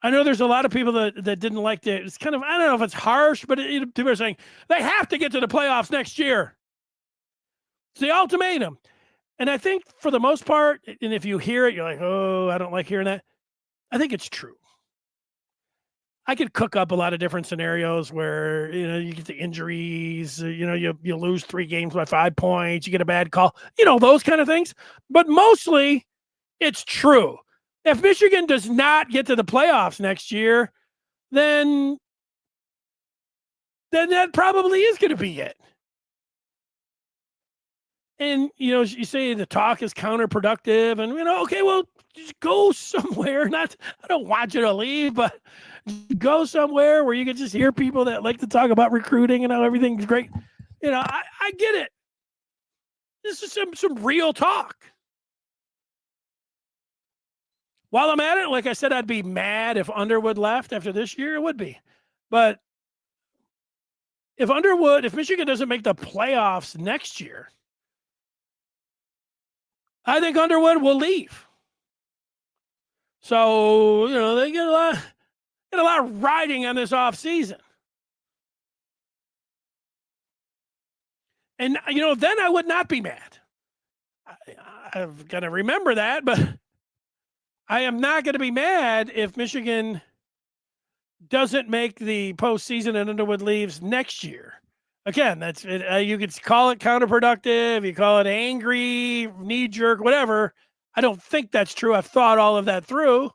I know there's a lot of people that didn't like it. It's kind of, I don't know if it's harsh, but people are saying they have to get to the playoffs next year. It's the ultimatum. And I think for the most part, and if you hear it, you're like, oh, I don't like hearing that. I think it's true. I could cook up a lot of different scenarios where, you get the injuries, you lose 3 games by 5 points, you get a bad call, those kind of things. But mostly it's true. If Michigan does not get to the playoffs next year, then that probably is going to be it. And, you say the talk is counterproductive and, okay, well, just go somewhere. I don't want you to leave, but go somewhere where you can just hear people that like to talk about recruiting and how everything's great. I get it. This is some real talk. While I'm at it, like I said, I'd be mad if Underwood left after this year. It would be. But if Michigan doesn't make the playoffs next year, I think Underwood will leave. So, they get a lot riding on this offseason. And, then I would not be mad. I've got to remember that, but I am not going to be mad if Michigan doesn't make the postseason and Underwood leaves next year. Again, that's it. You could call it counterproductive. You call it angry, knee-jerk, whatever. I don't think that's true. I've thought all of that through,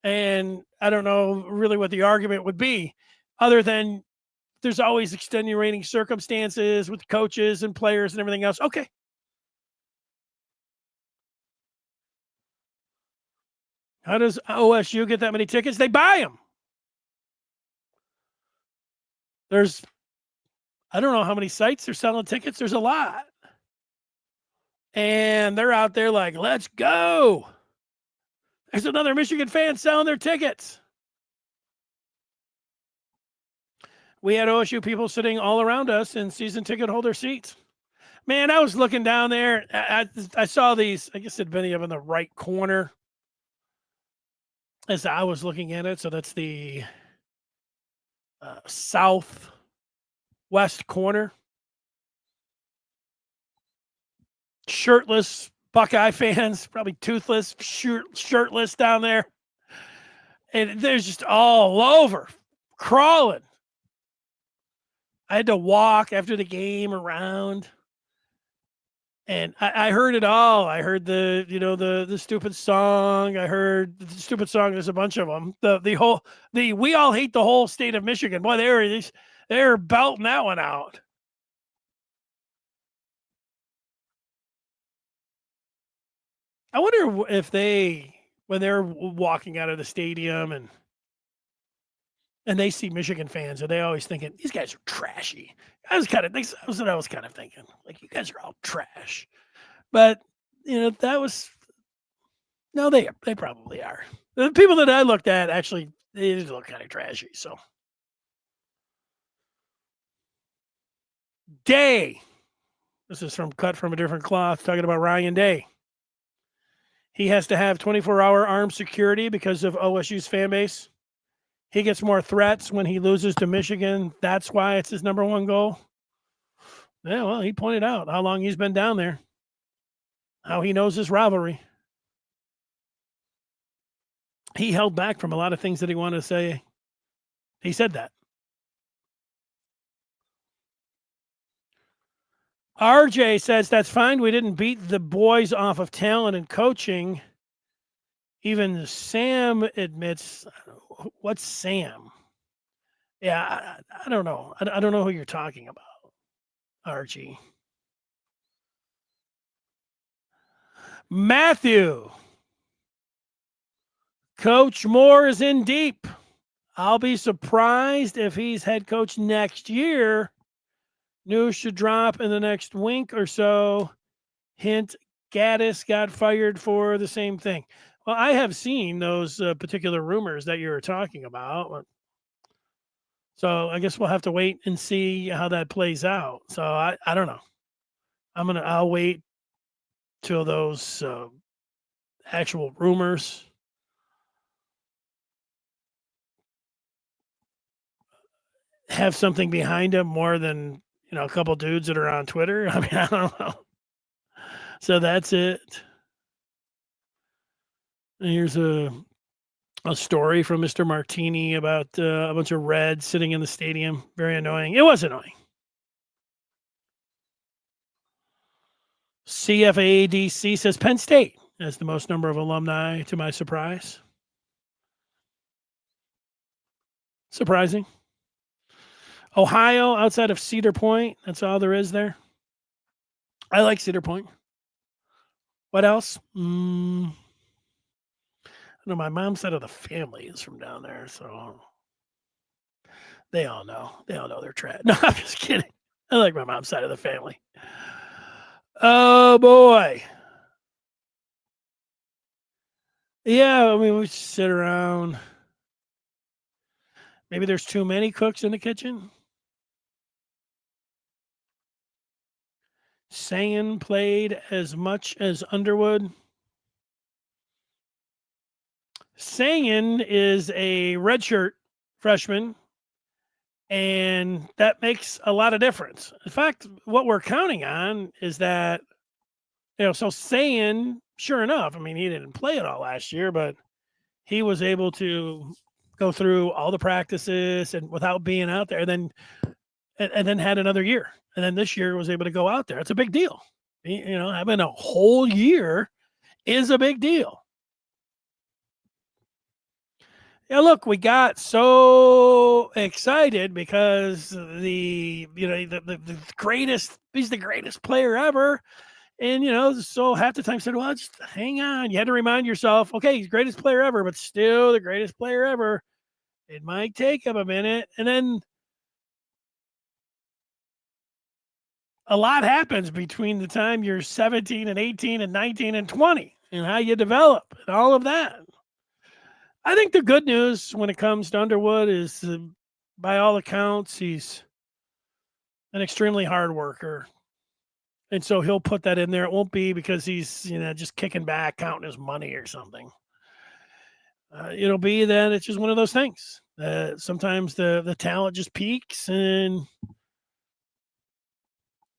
and I don't know really what the argument would be other than there's always extenuating circumstances with coaches and players and everything else. Okay. How does OSU get that many tickets? They buy them. I don't know how many sites they're selling tickets. There's a lot. And they're out there like, let's go. There's another Michigan fan selling their tickets. We had OSU people sitting all around us in season ticket holder seats. Man, I was looking down there. I saw these. I guess it'd been up in the right corner as I was looking at it. So that's the southwest corner. Shirtless Buckeye fans, probably toothless, shirtless down there. And they're just all over, crawling. I had to walk after the game around. And I heard it all. I heard the stupid song. I heard the stupid song. There's a bunch of them. We all hate the whole state of Michigan. Boy, they're belting that one out. I wonder if when they're walking out of the stadium and they see Michigan fans, are they always thinking these guys are trashy? That's what I was kind of thinking. Like, you guys are all trash. But that was no, they probably are. The people that I looked at actually they did look kind of trashy. So Day, this is cut from a different cloth, talking about Ryan Day. He has to have 24-hour armed security because of OSU's fan base. He gets more threats when he loses to Michigan. That's why it's his number one goal. Yeah, well, he pointed out how long he's been down there, how he knows this rivalry. He held back from a lot of things that he wanted to say. He said that. RJ says, that's fine. We didn't beat the boys off of talent and coaching. Even Sam admits, what's Sam? Yeah, I don't know. I don't know who you're talking about, RG. Matthew. Coach Moore is in deep. I'll be surprised if he's head coach next year. News should drop in the next week or so. Hint, Gaddis got fired for the same thing. Well, I have seen those particular rumors that you're talking about. So I guess we'll have to wait and see how that plays out. So I don't know. I'll wait till those actual rumors have something behind them more than a couple dudes that are on Twitter. I mean, I don't know. So that's it. And here's a a story from Mr. Martini about a bunch of Reds sitting in the stadium. Very annoying. It was annoying. CFADC says Penn State has the most number of alumni, to my surprise. Surprising. Ohio, outside of Cedar Point, that's all there is there. I like Cedar Point. What else? I know my mom's side of the family is from down there, so they all know. They all know they're trash. No, I'm just kidding. I like my mom's side of the family. Oh boy. Yeah, I mean, we sit around. Maybe there's too many cooks in the kitchen. Sagan played as much as Underwood. Sagan is a redshirt freshman, and that makes a lot of difference. In fact, what we're counting on is that, so Sagan, sure enough, I mean, he didn't play it all last year, but he was able to go through all the practices and without being out there, and then had another year. And then this year was able to go out there. It's a big deal. Having a whole year is a big deal. Yeah, look, we got so excited because the greatest, he's the greatest player ever. And, so half the time said, well, just hang on. You had to remind yourself, okay, he's the greatest player ever, but still the greatest player ever. It might take him a minute. And then a lot happens between the time you're 17 and 18 and 19 and 20 and how you develop and all of that. I think the good news when it comes to Underwood is, by all accounts, he's an extremely hard worker. And so he'll put that in there. It won't be because he's, just kicking back, counting his money or something. It'll be that it's just one of those things. Sometimes the talent just peaks, and I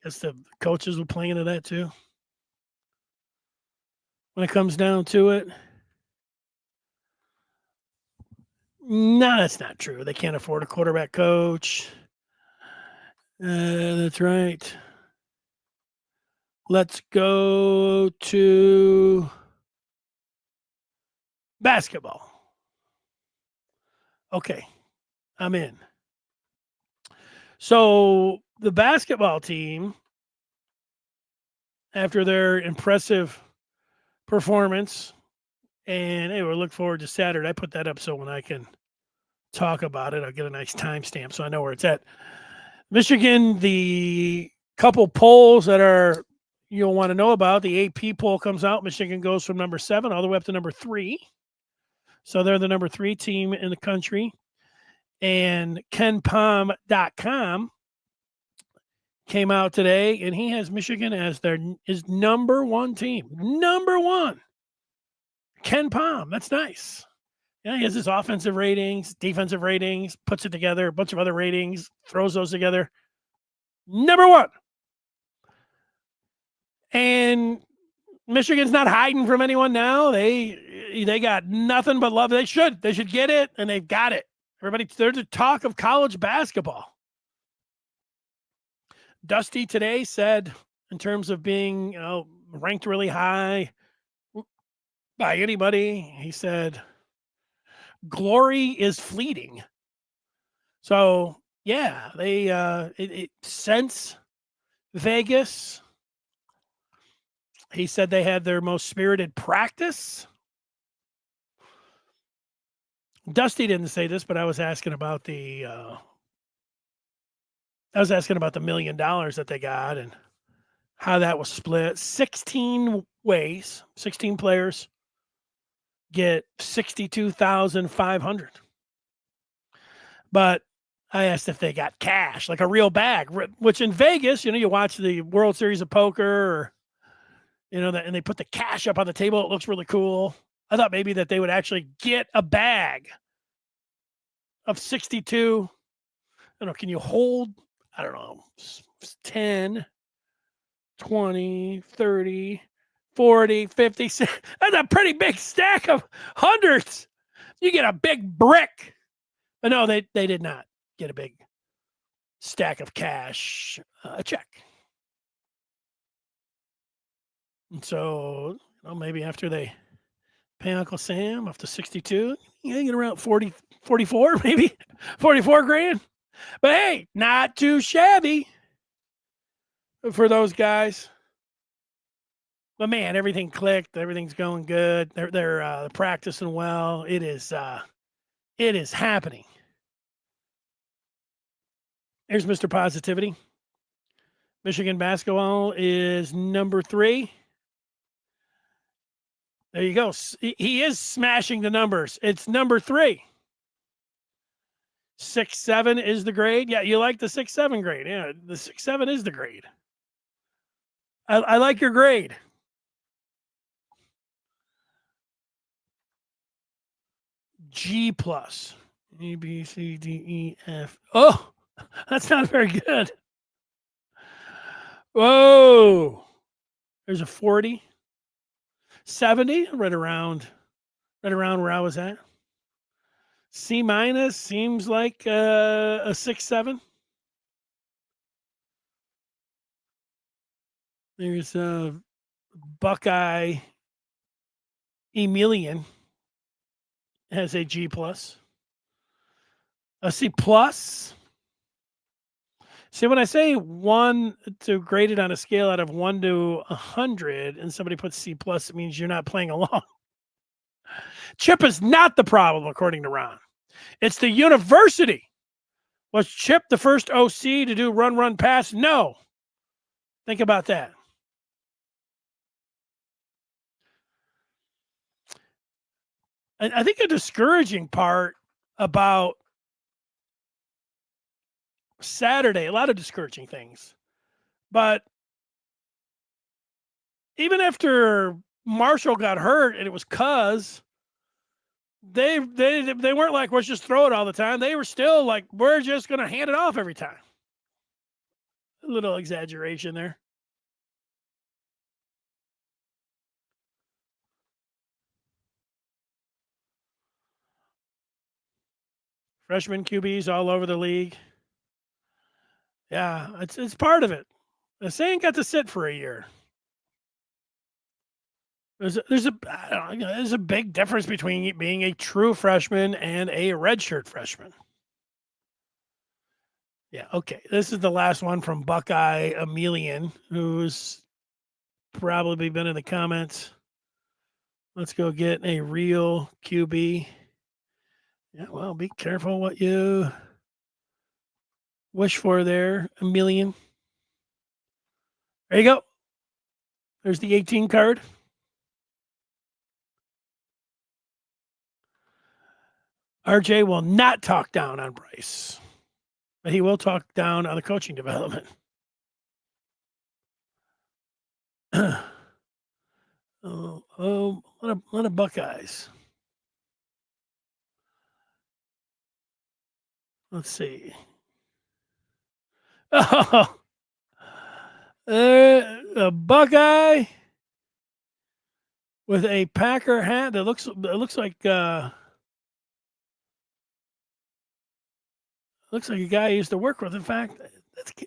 guess the coaches will play into that too. When it comes down to it, no, that's not true. They can't afford a quarterback coach. That's right. Let's go to basketball. Okay, I'm in. So the basketball team, after their impressive performance, and hey, we'll look forward to Saturday. I put that up so when I can talk about it, I'll get a nice timestamp so I know where it's at. Michigan, the couple polls that are you'll want to know about, the AP poll comes out. Michigan goes from number 7 all the way up to number 3. So they're the number 3 team in the country. And KenPom.com came out today, and he has Michigan as his number 1 team. Number 1. KenPom. That's nice. Yeah, he has his offensive ratings, defensive ratings, puts it together, a bunch of other ratings, throws those together. Number 1. And Michigan's not hiding from anyone now. They got nothing but love. They should get it, and they've got it. They're the talk of college basketball. Dusty today said, in terms of being ranked really high by anybody, he said, glory is fleeting. So yeah, they since Vegas, he said they had their most spirited practice. Dusty didn't say this, but I was asking about the $1 million that they got and how that was split. 16 ways, 16 players get $62,500. But I asked if they got cash, like a real bag, which in Vegas, you watch the World Series of Poker, or, and they put the cash up on the table. It looks really cool. I thought maybe that they would actually get a bag of 62. I don't know. Can you hold, 10, 20, 30, 40, 50. That's a pretty big stack of hundreds. You get a big brick. But no, they did not get a big stack of cash, a check. And so, maybe after they pay Uncle Sam up to 62, get around 40, 44, maybe 44 grand. But hey, not too shabby for those guys. But man, everything clicked. Everything's going good. They're practicing well. It is happening. Here's Mr. Positivity. Michigan basketball is number 3. There you go. He is smashing the numbers. It's number 3. 6.7 is the grade. Yeah, you like the 6.7 grade. Yeah, the 6.7 is the grade. I like your grade. G plus. A, B, C, D, E, F. Oh, that's not very good. Whoa. There's a 40. 70, right around where I was at. C minus seems like a 6.7. There's a Buckeye Emilian has a G plus. A C plus. See, when I say 1 to grade it on a scale out of 1 to 100, and somebody puts C plus, it means you're not playing along. Chip is not the problem, according to Ron. It's the university. Was Chip the first OC to do run, pass? No. Think about that. I think a discouraging part about Saturday, a lot of discouraging things, but even after Marshall got hurt and it was cuz they weren't like, let's just throw it all the time. They were still like, we're just going to hand it off every time. A little exaggeration there. Freshman QBs all over the league. Yeah, it's part of it. Saint got to sit for a year. There's a big difference between being a true freshman and a redshirt freshman. Yeah, okay. This is the last one from Buckeye Emilian, who's probably been in the comments. Let's go get a real QB. Yeah, well, be careful what you wish for there, Emilian. There you go. There's the 18 card. RJ will not talk down on Bryce, but he will talk down on the coaching development. A lot of Buckeyes. Let's see. Oh, a Buckeye with a Packer hat that looks like looks like a guy I used to work with. In fact,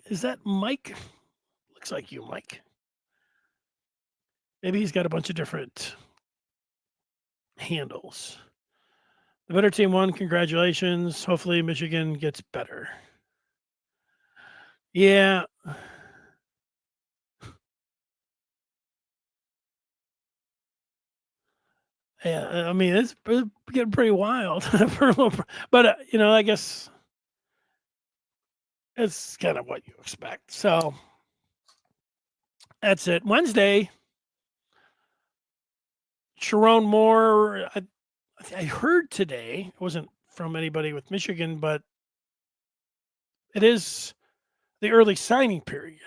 is that Mike? Looks like you, Mike. Maybe he's got a bunch of different handles. The better team won. Congratulations. Hopefully Michigan gets better. Yeah. Yeah, I mean, it's getting pretty wild for a little, but I guess it's kind of what you expect. So that's it. Wednesday, Sharon Moore. I heard today, it wasn't from anybody with Michigan, but it is the early signing period,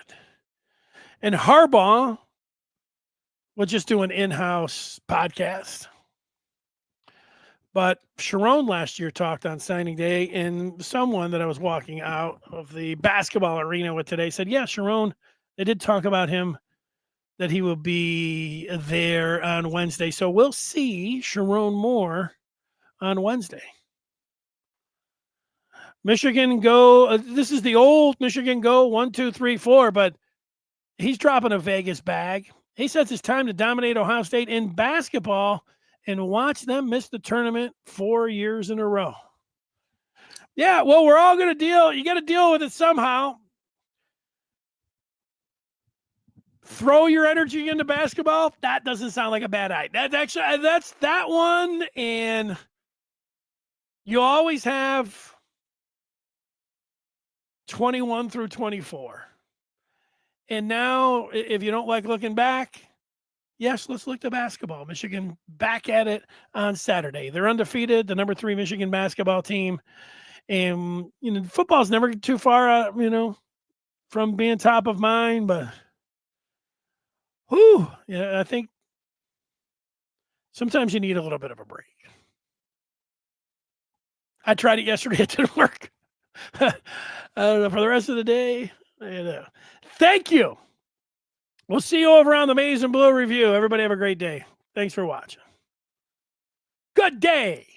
and Harbaugh will just do an in-house podcast. But Sharon last year talked on signing day, and someone that I was walking out of the basketball arena with today said, yeah, Sharon, they did talk about him, that he will be there on Wednesday. So we'll see Sharon Moore on Wednesday. Michigan go. This is the old Michigan go 1, 2, 3, 4, but he's dropping a Vegas bag. He says it's time to dominate Ohio State in basketball and watch them miss the tournament 4 years in a row. Yeah, well, we're all going to deal. You got to deal with it somehow. Throw your energy into basketball. That doesn't sound like a bad idea. That's that one. And you always have 21 through 24. And now, if you don't like looking back, yes, let's look to basketball. Michigan back at it on Saturday. They're undefeated, the number 3 Michigan basketball team. And, football's never too far, from being top of mind. But, I think sometimes you need a little bit of a break. I tried it yesterday. It didn't work. I don't know, for the rest of the day. Thank you. We'll see you over on the Maize and Blue Review. Everybody have a great day. Thanks for watching. Good day.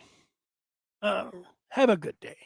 Have a good day.